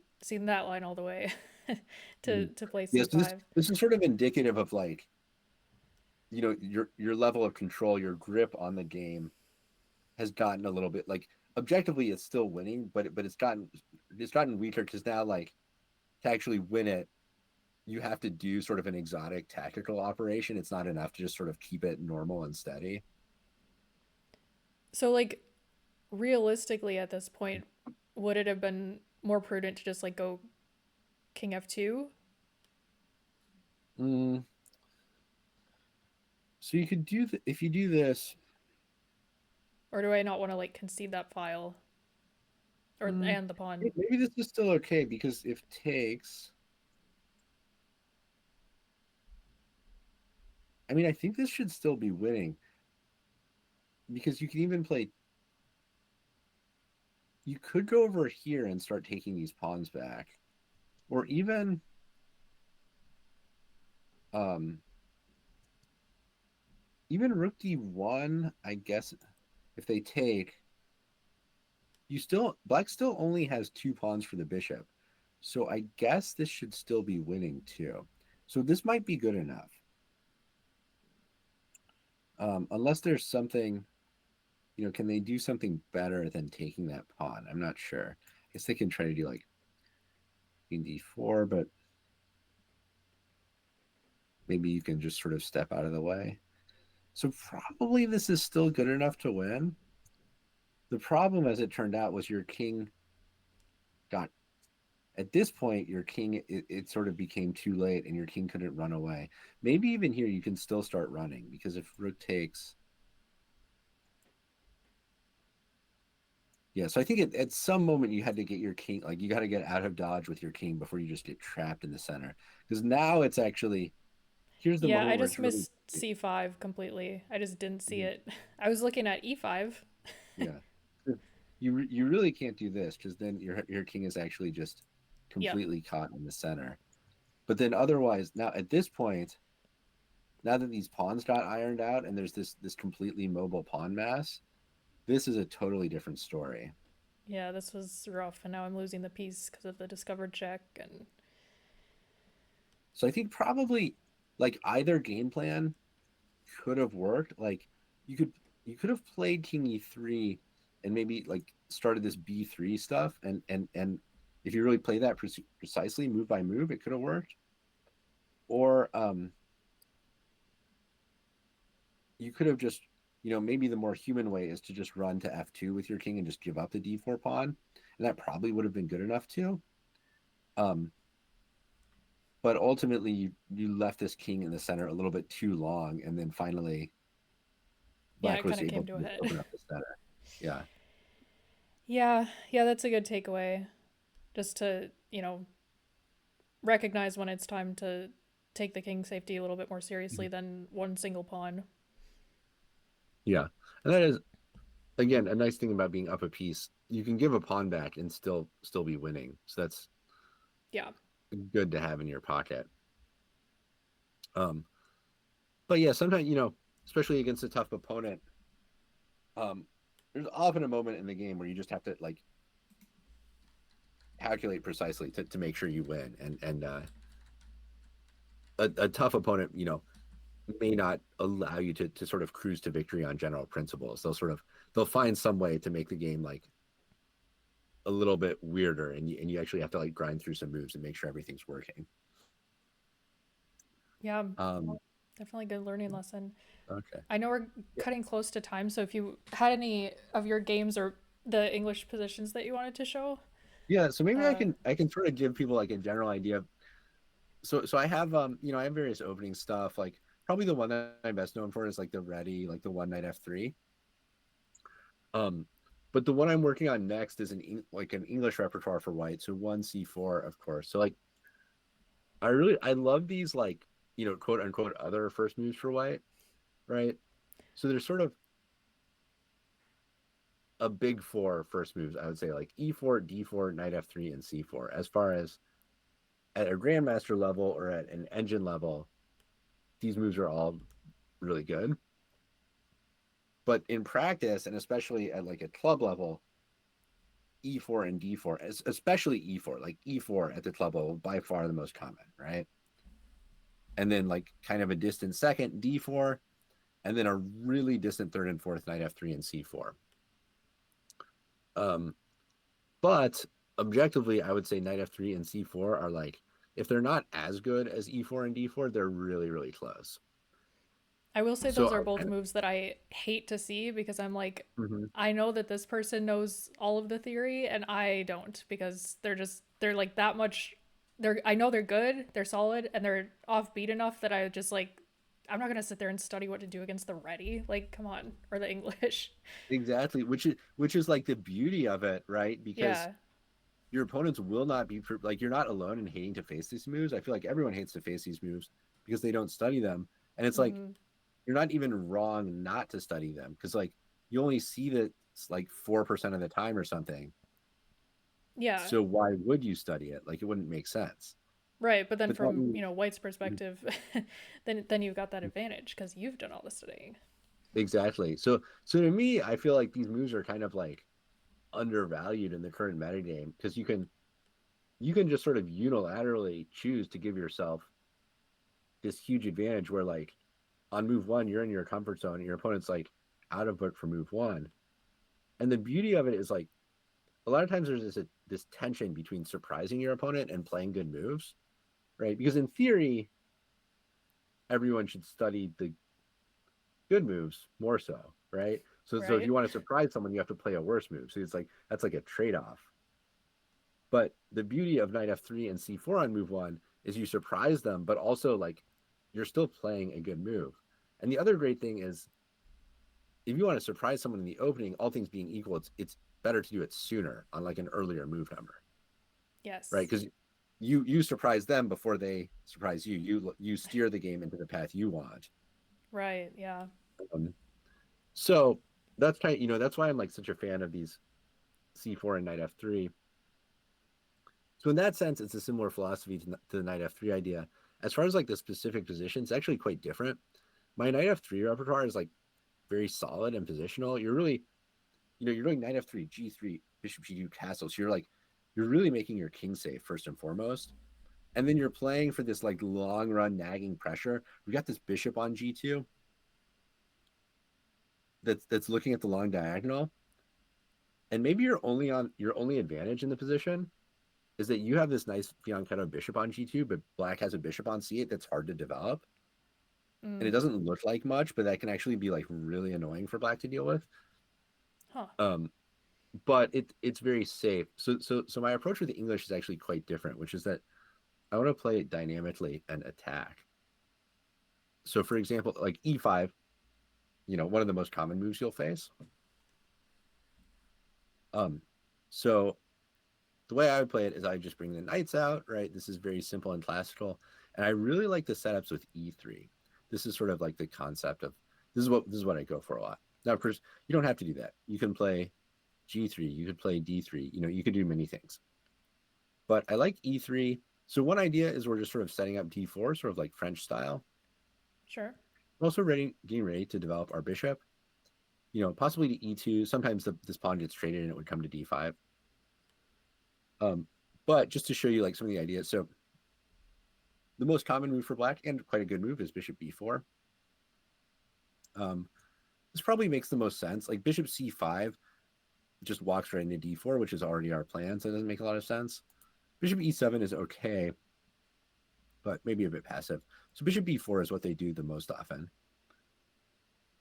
that line all the way Mm-hmm. to play Yeah, so this c5. this is sort of indicative of like your level of control, your grip on the game has gotten a little bit like objectively it's still winning, but it's gotten weaker because now like to actually win it, you have to do sort of an exotic tactical operation. It's not enough to just sort of keep it normal and steady. So like realistically at this point, would it have been more prudent to just like go king f2? Mm, so you could if you do this. Or do I not want to like concede that file or mm, and the pawn? Maybe this is still okay because if takes, I mean, I think this should still be winning because you can even play. You could go over here and start taking these pawns back, or um, even rook d1. I guess if they take, black still only has two pawns for the bishop, so I guess this should still be winning too. So this might be good enough, unless there's something. can they do something better than taking that pawn? I'm not sure. I guess they can try to do like queen d4, but maybe you can just sort of step out of the way. So probably this is still good enough to win. The problem, as it turned out, was your king got at this point, your king it sort of became too late, and your king couldn't run away. Maybe even here you can still start running because if rook takes, yeah. So I think at some moment you had to get your king, like you got to get out of dodge with your king before you just get trapped in the center. Because now it's actually here's the Yeah, I moment where just it's really missed c5 completely. I just didn't see mhm, it. I was looking at e5. yeah. You really can't do this because then your king is actually just Yep. completely caught in the center. But then otherwise, now at this point, now that these pawns got ironed out and there's this completely mobile pawn mass, this is a totally different story. Yeah, this was rough, and now I'm losing the piece because of the discovered check. And So I think probably like either game plan could have worked. Like you could you could have played king e3 and maybe like started this b3 stuff and if you really play that precisely move by move, it could have worked. Or you could have just maybe the more human way is to just run to f2 with your king and just give up the d4 pawn, and that probably would have been good enough too. Um, but ultimately, you left this king in the center a little bit too long, and then finally, yeah, Black it was kind of able came to to a just head. open up the center. Yeah, Yeah, yeah, that's a good takeaway. Just to, recognize when it's time to take the king safety a little bit more seriously than one single pawn. yeah, and that is again a nice thing about being up a piece. You can give a pawn back and still be winning. So that's Yeah. good to have in your pocket. Um, but yeah, sometimes especially against a tough opponent, um, there's often a moment in the game where you just have to like calculate precisely to make sure you win. And a tough opponent, may not allow you to sort of cruise to victory on general principles. They'll find some way to make the game like a little bit weirder, and you actually have to like grind through some moves and make sure everything's working. Yeah, Um, definitely good learning lesson. okay. I know we're Yeah. cutting close to time, so if you had any of your games or the English positions that you wanted to show, Yeah, so maybe I uh, can I can sort of give people like a general idea. So I have I have various opening stuff. Like probably the one that I'm best known for is like the ready, like the one knight f3. Um, but the one I'm working on next is like an English repertoire for white. So one c4, of course. So like I love these like quote unquote other first moves for white, right? So there's sort of a big four first moves. I would say like e4, d4, knight f3, and c4. As far as at a grandmaster level or at an engine level, these moves are all really good. But in practice, and especially at like a club level, e4 and d4, especially e4, like e4 at the club level, by far the most common, right? And then like kind of a distant second, d4, and then a really distant third and fourth, knight f3 and c4. Um, but objectively, I would say knight f3 and c4 are like, if they're not as good as e4 and d4, they're really, really close. I will say So those I are both kind moves that I hate to see because I'm like, of, mhm. I know that this person knows all of the theory and I don't because they're like that much. I know they're good, they're solid, and they're offbeat enough that I just like, I'm not gonna sit there and study what to do against the ready. Like, come on, or the English. Exactly, which is like the beauty of it, right? Because Yeah. your opponents will not be like you're not alone in hating to face these moves. I feel like everyone hates to face these moves because they don't study them, and it's like Mm-hmm. you're not even wrong not to study them because like you only see that like 4% of the time or something. Yeah. So why would you study it? Like it wouldn't make sense. Right, but then But that from means White's perspective, then you've got that advantage because you've done all the studying. exactly. So to me, I feel like these moves are kind of like undervalued in the current metagame because you can just sort of unilaterally choose to give yourself this huge advantage where like on move one you're in your comfort zone and your opponent's like out of book for move one, And the beauty of it is like a lot of times there's this tension between surprising your opponent and playing good moves, right? Because in theory, everyone should study the good moves more so, right? So if Right? you want to surprise someone, you have to play a worse move. So it's like that's like a trade-off. But the beauty of knight f3 and c4 on move one is you surprise them, but also like you're still playing a good move. And the other great thing is if you want to surprise someone in the opening, all things being equal, it's better to do it sooner on like an earlier move number, right? Yes. Because you surprise them before they surprise you. You steer the game into the path you want. Right. Yeah. Um, so that's kind of, that's why I'm like such a fan of these c4 and knight f3. So in that sense, it's a similar philosophy to the knight f3 idea. As far as like the specific position, it's actually quite different. My knight f3 repertoire is like very solid and positional. You're really, you're doing knight f3, g3, bishop g2, castle. So you're really making your king safe first and foremost. And then you're playing for this like long run nagging pressure. We got this bishop on g2 that's looking at the long diagonal. And maybe your only advantage in the position is that you have this nice fianchetto bishop on g2, but black has a bishop on c8 that's hard to develop. And it Mm. doesn't look like much, but that can actually be like really annoying for black to deal with. Huh. Um, but it's very safe. So my approach with the English is actually quite different, which is that I want to play it dynamically and attack. So for example, like e5, one of the most common moves you'll face. Um, so the way I would play it is I just bring the knights out, right? This is very simple and classical. And I really like the setups with e3. This is sort of like the concept of this is what I go for a lot. Now, of course, you don't have to do that. You can play g3, you could play d3, you could do many things. But I like e3. So one idea is we're just sort of setting up d4, sort of like French style. Sure. We're also getting ready to develop our bishop, possibly to e2. Sometimes this pawn gets traded and it would come to d5. Um, but just to show you like some of the ideas. So the most common move for black and quite a good move is bishop b4. Um, this probably makes the most sense. Like bishop c5 just walks right into d4, which is already our plan, so it doesn't make a lot of sense. Bishop e7 is okay, but maybe a bit passive. So bishop b4 is what they do the most often.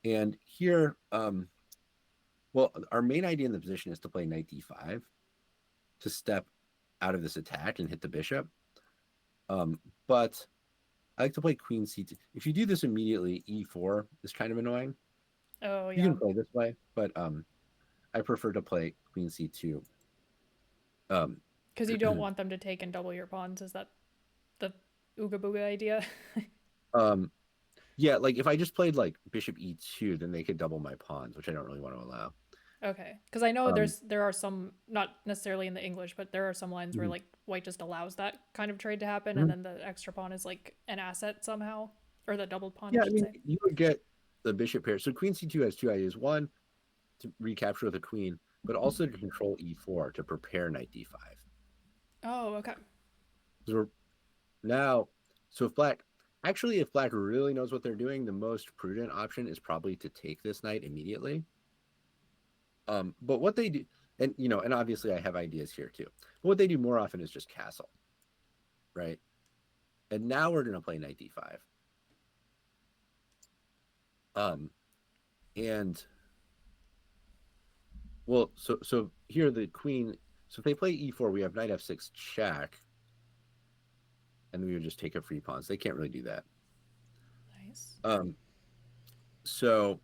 And here, well, our main idea in the position is to play knight d5 to step out of this attack and hit the bishop. But I like to play queen c2. If you do this immediately, e4 is kind of annoying. Oh You yeah. can play this way, but I prefer to play queen c2. Um, Because you don't want them to take and double your pawns. Is that the ooga booga idea? um, yeah, like if I just played like bishop e2, then they could double my pawns, which I don't really want to allow. Okay. Because I know Um, there are some, not necessarily in the English, but there are some lines where mhm, like white just allows that kind of trade to happen, and mhm. then the extra pawn is like an asset somehow, or the doubled pawn, I Yeah, I should mean, say. you would get the bishop pair. So queen c2 has two ideas. One, to recapture the queen, but also to control e4 to prepare knight d5. Oh, okay. So now, so if black really knows what they're doing, the most prudent option is probably to take this knight immediately. But what they do, and obviously I have ideas here too. But what they do more often is just castle, right? And now we're going to play knight d5. Um, and well, so here the queen. So if they play e4, we have knight f6 check, and then we would just take a free pawn. So they can't really do that. Nice. Um, so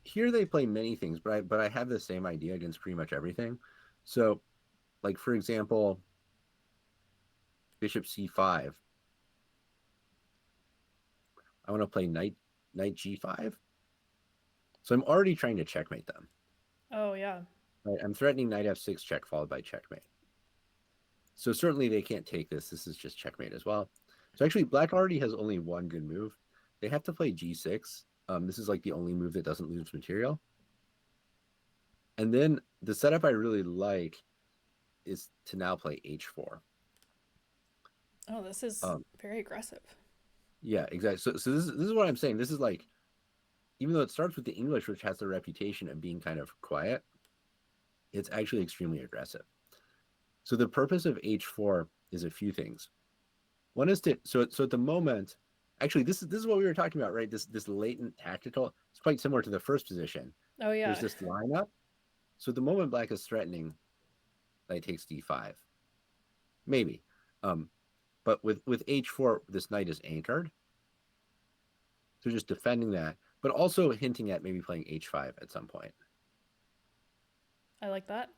here they play many things, but I have the same idea against pretty much everything. So, like for example, bishop c5. I want to play knight g5. So I'm already trying to checkmate them. Oh yeah. Right? I'm threatening knight f6 check followed by checkmate. So certainly they can't take this. This is just checkmate as well. So actually, black already has only one good move. They have to play g6. This is like the only move that doesn't lose material. And then the setup I really like is to now play h4. Oh, this is Um, very aggressive. yeah, exactly. So this is what I'm saying. This is like even though it starts with the English, which has the reputation of being kind of quiet, it's actually extremely aggressive. So the purpose of h4 is a few things. One is to so at the moment, actually this is what we were talking about, right? This latent tactical. It's quite similar to the first position. Oh There's yeah. this lineup. So the moment black is threatening, knight takes d5, maybe. But with h4, this knight is anchored. So just defending that, but also hinting at maybe playing h5 at some point. I like that.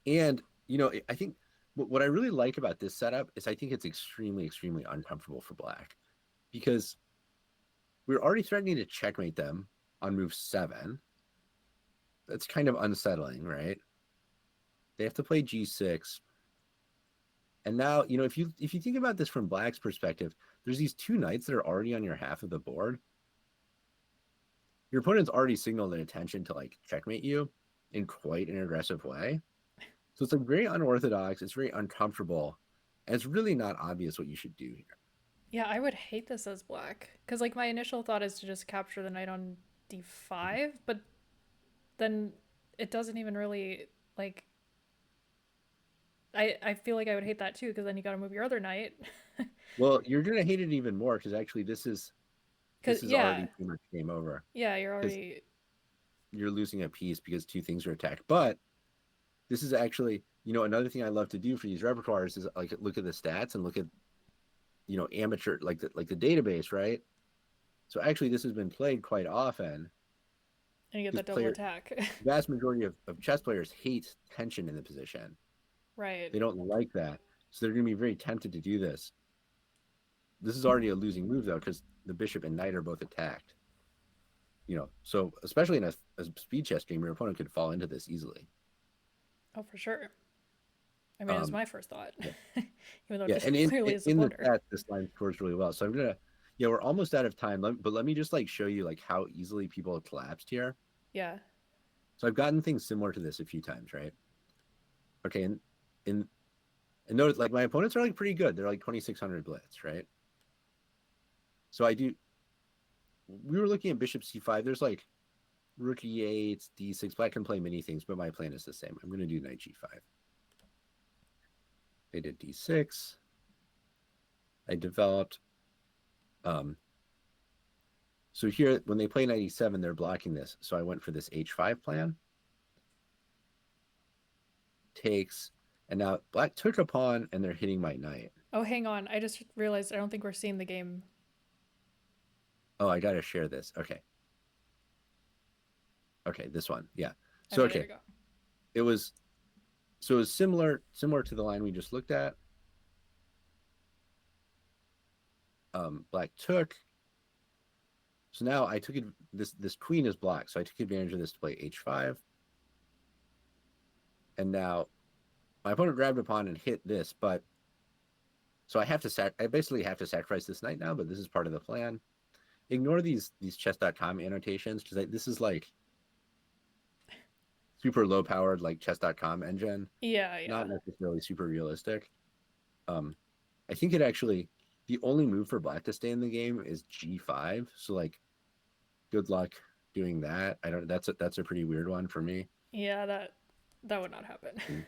And I think what I really like about this setup is I think it's extremely, extremely uncomfortable for black because we're already threatening to checkmate them on move 7. That's kind of unsettling, right? They have to play g6. And now, if you think about this from black's perspective, there's these two knights that are already on your half of the board. Your opponent's already signaled an intention to like checkmate you in quite an aggressive way. So it's like very unorthodox, it's very uncomfortable, and it's really not obvious what you should do here. Yeah, I would hate this as black because like my initial thought is to just capture the knight on d5, but then it doesn't even really like. I feel like I would hate that too because then you got to move your other knight. Well, you're gonna hate it even more because actually Because this is already yeah, pretty much game over yeah, you're because already. you're losing a piece because two things are attacked. But this is actually, another thing I love to do for these repertoires is like look at the stats and look at amateur like the database, right? So actually this has been played quite often And you get because that double attack. vast majority of chess players hate tension in the position. Right. They don't like that. So they're going to be very tempted to do this. This is already a losing move, though, because the bishop and knight are both attacked. So especially in a speed chess game, your opponent could fall into this easily. Oh, for sure. I mean, it was Um, my first thought, yeah, even though yeah, it and clearly is a in the blunder. stats, this line scores really well. So yeah, we're almost out of time. But let me just like show you like how easily people have collapsed here. Yeah. So I've gotten things similar to this a few times, right? Okay, and notice like my opponents are like pretty good. They're like 2600 blitz, right? So we were looking at bishop c5. There's like rook e8, d6. Black can play many things, but my plan is the same. I'm going to do knight g5. They did d6. I developed. So here, when they play knight e7, they're blocking this. So I went for this h5 plan. Takes. And now black took a pawn, and they're hitting my knight. Oh, hang on. I just realized I don't think we're seeing the game. Oh, I got to share this. Okay. Okay, this one. Yeah. So, Okay, there okay. we go. It was similar to the line we just looked at. Black took. So now I took it. This queen is black, so I took advantage of this to play h5. And now my opponent grabbed a pawn and hit this, but so I basically have to sacrifice this knight now, but this is part of the plan. Ignore these chess.com annotations because this is like super low powered like chess.com engine, Yeah, yeah. not necessarily super realistic. I think it actually the only move for black to stay in the game is g5. So like good luck doing that. I don't that's a pretty weird one for me. Yeah, that would not happen.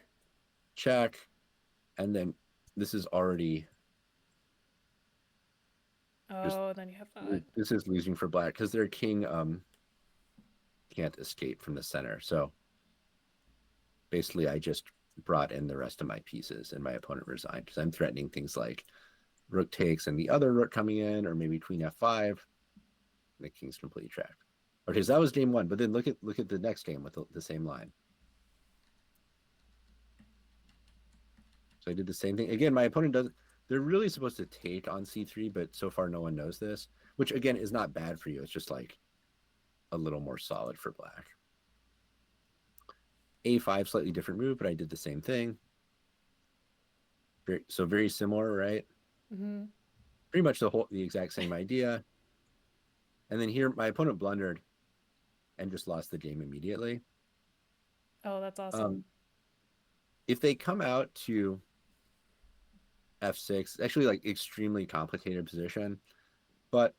Check. And then this is already just Oh, then you have that. this is losing for black because their king can't escape from the center. So basically I just brought in the rest of my pieces and my opponent resigned because I'm threatening things like rook takes and the other rook coming in, or maybe queen f5. The king's completely trapped. Okay, so that was game one, but then look at the next game with the same line. So I did the same thing again. My opponent doesn't. They're really supposed to take on c3, but so far no one knows this, which again is not bad for you. It's just like a little more solid for black. a5, slightly different move, but I did the same thing. Very similar, right? Mm-hmm. Pretty much the exact same idea. And then here my opponent blundered and just lost the game immediately. Oh, that's awesome. If they come out to f6, actually like extremely complicated position, but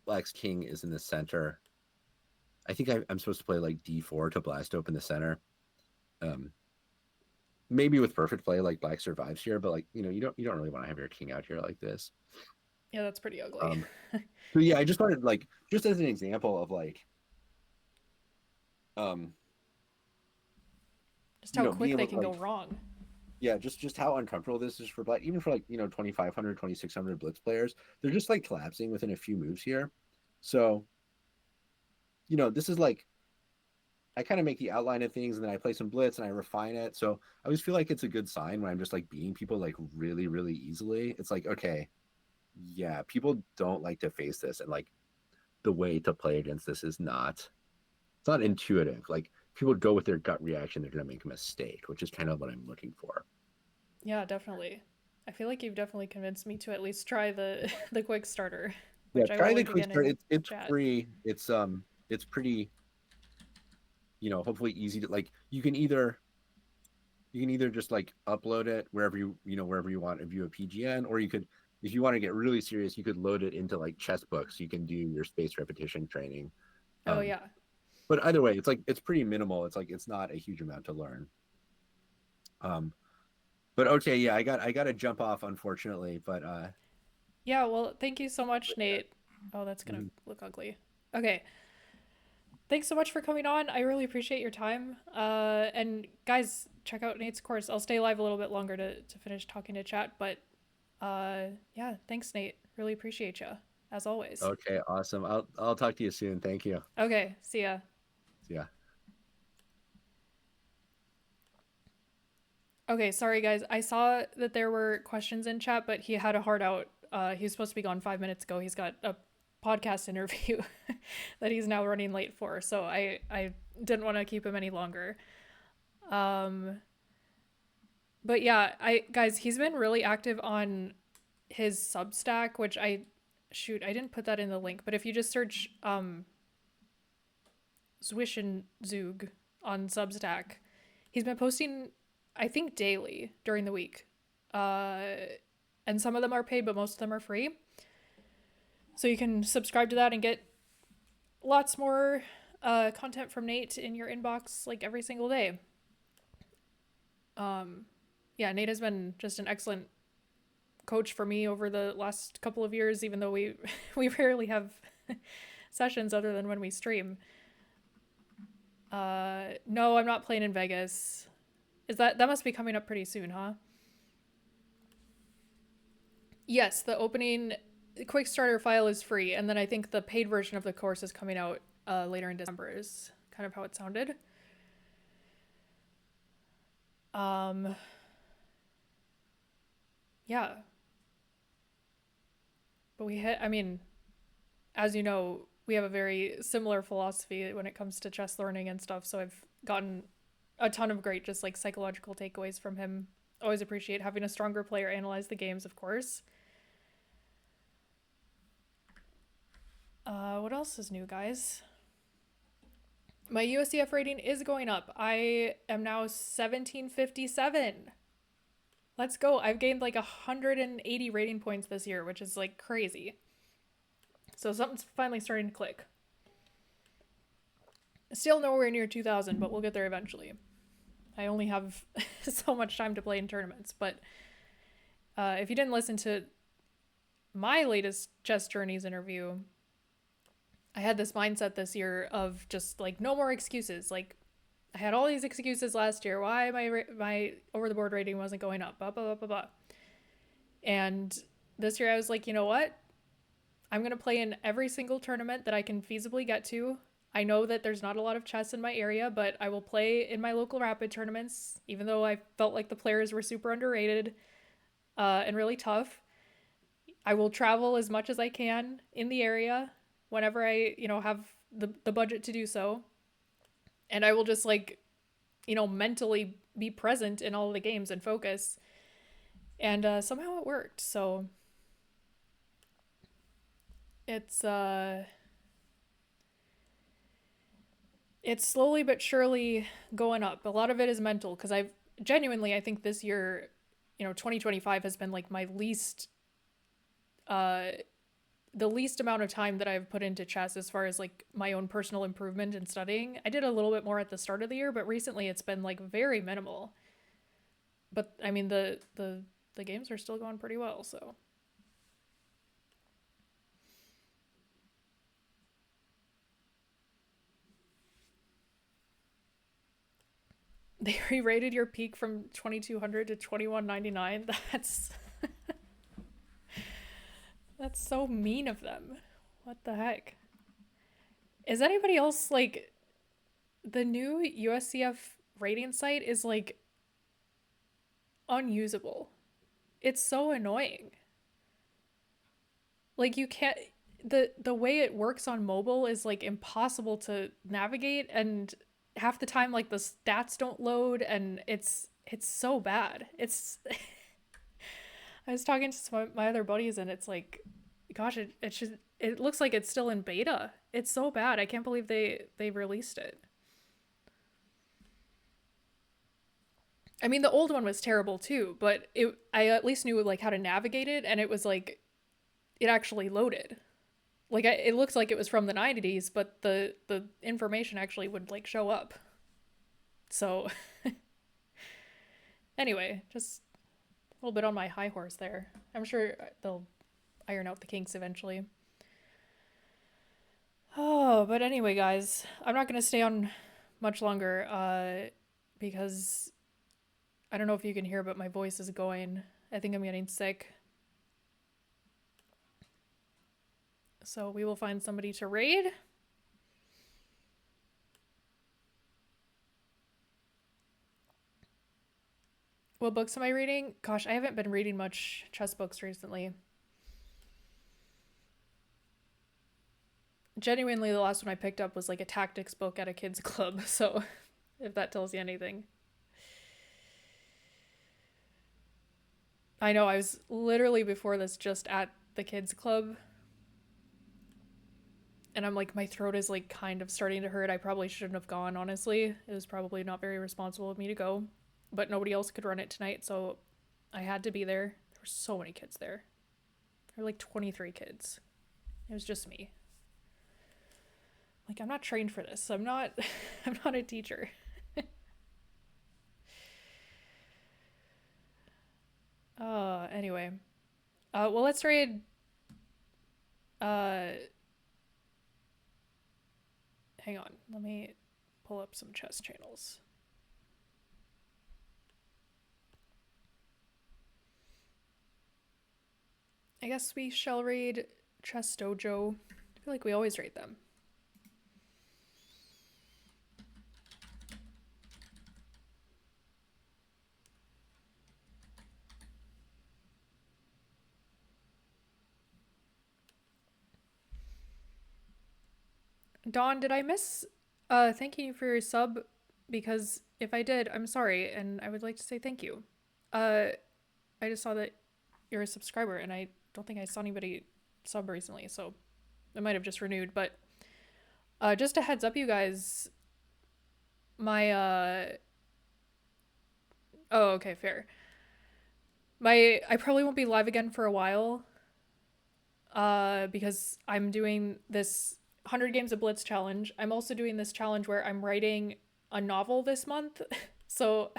black's king is in the center. I think I'm supposed to play like d4 to blast open the center. Um, maybe with perfect play, like black survives here, but like you don't really want to have your king out here like this. Yeah, that's pretty ugly. Um, so yeah, I just wanted like just as an example of like um, Just how quick being they able to can go like wrong. yeah, just how uncomfortable this is for black, even for like 2500, 2600 blitz players. They're just like collapsing within a few moves here. So this is like I kind of make the outline of things and then I play some blitz and I refine it. So I always feel like it's a good sign when I'm just like beating people like really, really easily. It's like, okay, yeah, people don't like to face this. And like the way to play against this it's not intuitive. Like people go with their gut reaction, they're going to make a mistake, which is kind of what I'm looking for. Yeah, definitely. I feel like you've definitely convinced me to at least try the the quick starter, Yeah, which I try will the link quick again start. in It's chat. free. It's pretty, hopefully easy to like you can either just like upload it wherever you want to view a PGN, or you could, if you want to get really serious, you could load it into like chess books. You can do your space repetition training. Oh Um, yeah. but either way, it's pretty minimal. It's like it's not a huge amount to learn. Um, but okay, yeah, I got to jump off unfortunately, but Yeah, well, thank you so much, Nate. Oh, that's gonna mhm. look ugly. Okay. Thanks so much for coming on. I really appreciate your time. And guys, check out Nate's course. I'll stay live a little bit longer to finish talking to chat, but yeah, thanks, Nate. Really appreciate you, as always. Okay, awesome. I'll talk to you soon. Thank you. Okay, see ya. Yeah. Okay, sorry guys. I saw that there were questions in chat, but he had a hard out. He was supposed to be gone 5 minutes ago. He's got a podcast interview that he's now running late for, so I didn't want to keep him any longer. Um, but yeah, I guys, he's been really active on his Substack, which I didn't put that in the link, but if you just search Zwischenzug on Substack, he's been posting, I think, daily during the week. And some of them are paid, but most of them are free. So you can subscribe to that and get lots more content from Nate in your inbox like every single day. Yeah, Nate has been just an excellent coach for me over the last couple of years, even though we we rarely have sessions other than when we stream. No, I'm not playing in Vegas. Is that must be coming up pretty soon, huh? Yes, the opening quick starter file is free, and then I think the paid version of the course is coming out later in December. Is kind of how it sounded. Um, yeah, but we hit. I mean, as you know, we have a very similar philosophy when it comes to chess learning and stuff. So I've gotten a ton of great, just like psychological takeaways from him. Always appreciate having a stronger player analyze the games, of course. What else is new, guys? My USCF rating is going up. I am now 1757. Let's go. I've gained like 180 rating points this year, which is like crazy. So something's finally starting to click. Still nowhere near 2000, but we'll get there eventually. I only have so much time to play in tournaments, but if you didn't listen to my latest Chess Journeys interview, I had this mindset this year of just like no more excuses. Like I had all these excuses last year why my over the board rating wasn't going up, blah blah blah blah blah. And this year I was like, you know what? I'm going to play in every single tournament that I can feasibly get to. I know that there's not a lot of chess in my area, but I will play in my local rapid tournaments, even though I felt like the players were super underrated and really tough. I will travel as much as I can in the area whenever I, have the budget to do so. And I will just like, mentally be present in all of the games and focus. And somehow it worked. So it's it's slowly but surely going up. A lot of it is mental because I think this year, 2025 has been like my least the least amount of time that I've put into chess as far as like my own personal improvement in studying. I did a little bit more at the start of the year, but recently it's been like very minimal. But I mean the games are still going pretty well, so they re-rated your peak from 2200 to 2199. That's so mean of them. What the heck? Is anybody else like the new USCF rating site is like unusable. It's so annoying. Like you can't the way it works on mobile is like impossible to navigate, and half the time like the stats don't load, and it's so bad. It's I was talking to some of my other buddies, and it's like gosh, it looks like it's still in beta. It's so bad. I can't believe they released it. I mean, the old one was terrible too, but I at least knew like how to navigate it, and it was like it actually loaded. Like it looks like it was from the 90s, but the information actually would like show up. So anyway, just a little bit on my high horse there. I'm sure they'll iron out the kinks eventually. Oh, but anyway, guys, I'm not gonna stay on much longer because I don't know if you can hear, but my voice is going. I think I'm getting sick. So we will find somebody to raid. What books am I reading? Gosh, I haven't been reading much chess books recently. Genuinely, the last one I picked up was like a tactics book at a kids club. So if that tells you anything. I know, I was literally before this just at the kids club, and I'm like, my throat is like kind of starting to hurt. I probably shouldn't have gone, honestly. It was probably not very responsible of me to go, but nobody else could run it tonight, so I had to be there. There were so many kids there. There were like 23 kids. It was just me. Like, I'm not trained for this. I'm not I'm not a teacher. Anyway. Well, let's raid uh hang on. Let me pull up some chess channels. I guess we shall raid Chess Dojo. I feel like we always raid them. Dawn, did I miss thanking you for your sub? Because if I did, I'm sorry, and I would like to say thank you. Uh, I just saw that you're a subscriber, and I don't think I saw anybody sub recently, so I might have just renewed. But just a heads up, you guys. My oh, okay, fair. I probably won't be live again for a while. Because I'm doing this 100 Games of Blitz challenge. I'm also doing this challenge where I'm writing a novel this month. So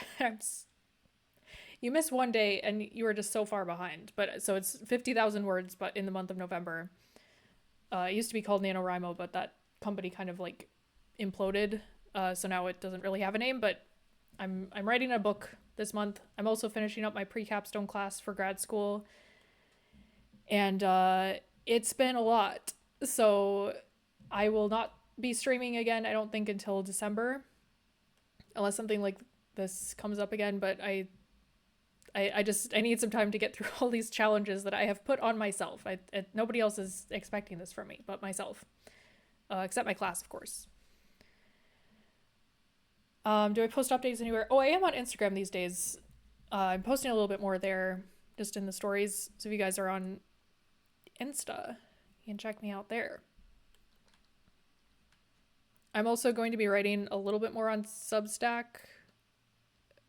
you miss one day and you are just so far behind. But so it's 50,000 words, but in the month of November. It used to be called NaNoWriMo, but that company kind of like imploded. So now it doesn't really have a name, but I'm writing a book this month. I'm also finishing up my pre-capstone class for grad school. And it's been a lot. So I will not be streaming again, I don't think, until December, unless something like this comes up again. But I need some time to get through all these challenges that I have put on myself. Nobody else is expecting this from me but myself, except my class, of course. Do I post updates anywhere? Oh, I am on Instagram these days. I'm posting a little bit more there, just in the stories. So if you guys are on Insta, you can check me out there. I'm also going to be writing a little bit more on Substack,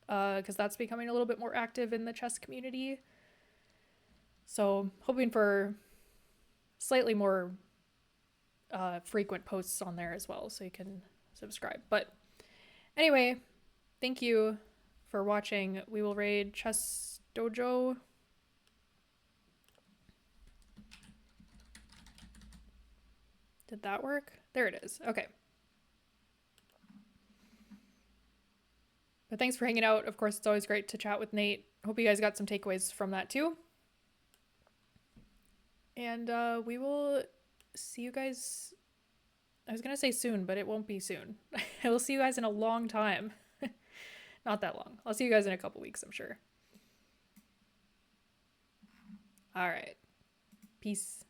because that's becoming a little bit more active in the chess community. So hoping for slightly more frequent posts on there as well, so you can subscribe. But anyway, thank you for watching. We will raid Chess Dojo. Did that work? There it is. Okay. But thanks for hanging out. Of course, it's always great to chat with Nate. Hope you guys got some takeaways from that too. And we will see you guys. I was going to say soon, but it won't be soon. I will see you guys in a long time. Not that long. I'll see you guys in a couple weeks, I'm sure. All right. Peace.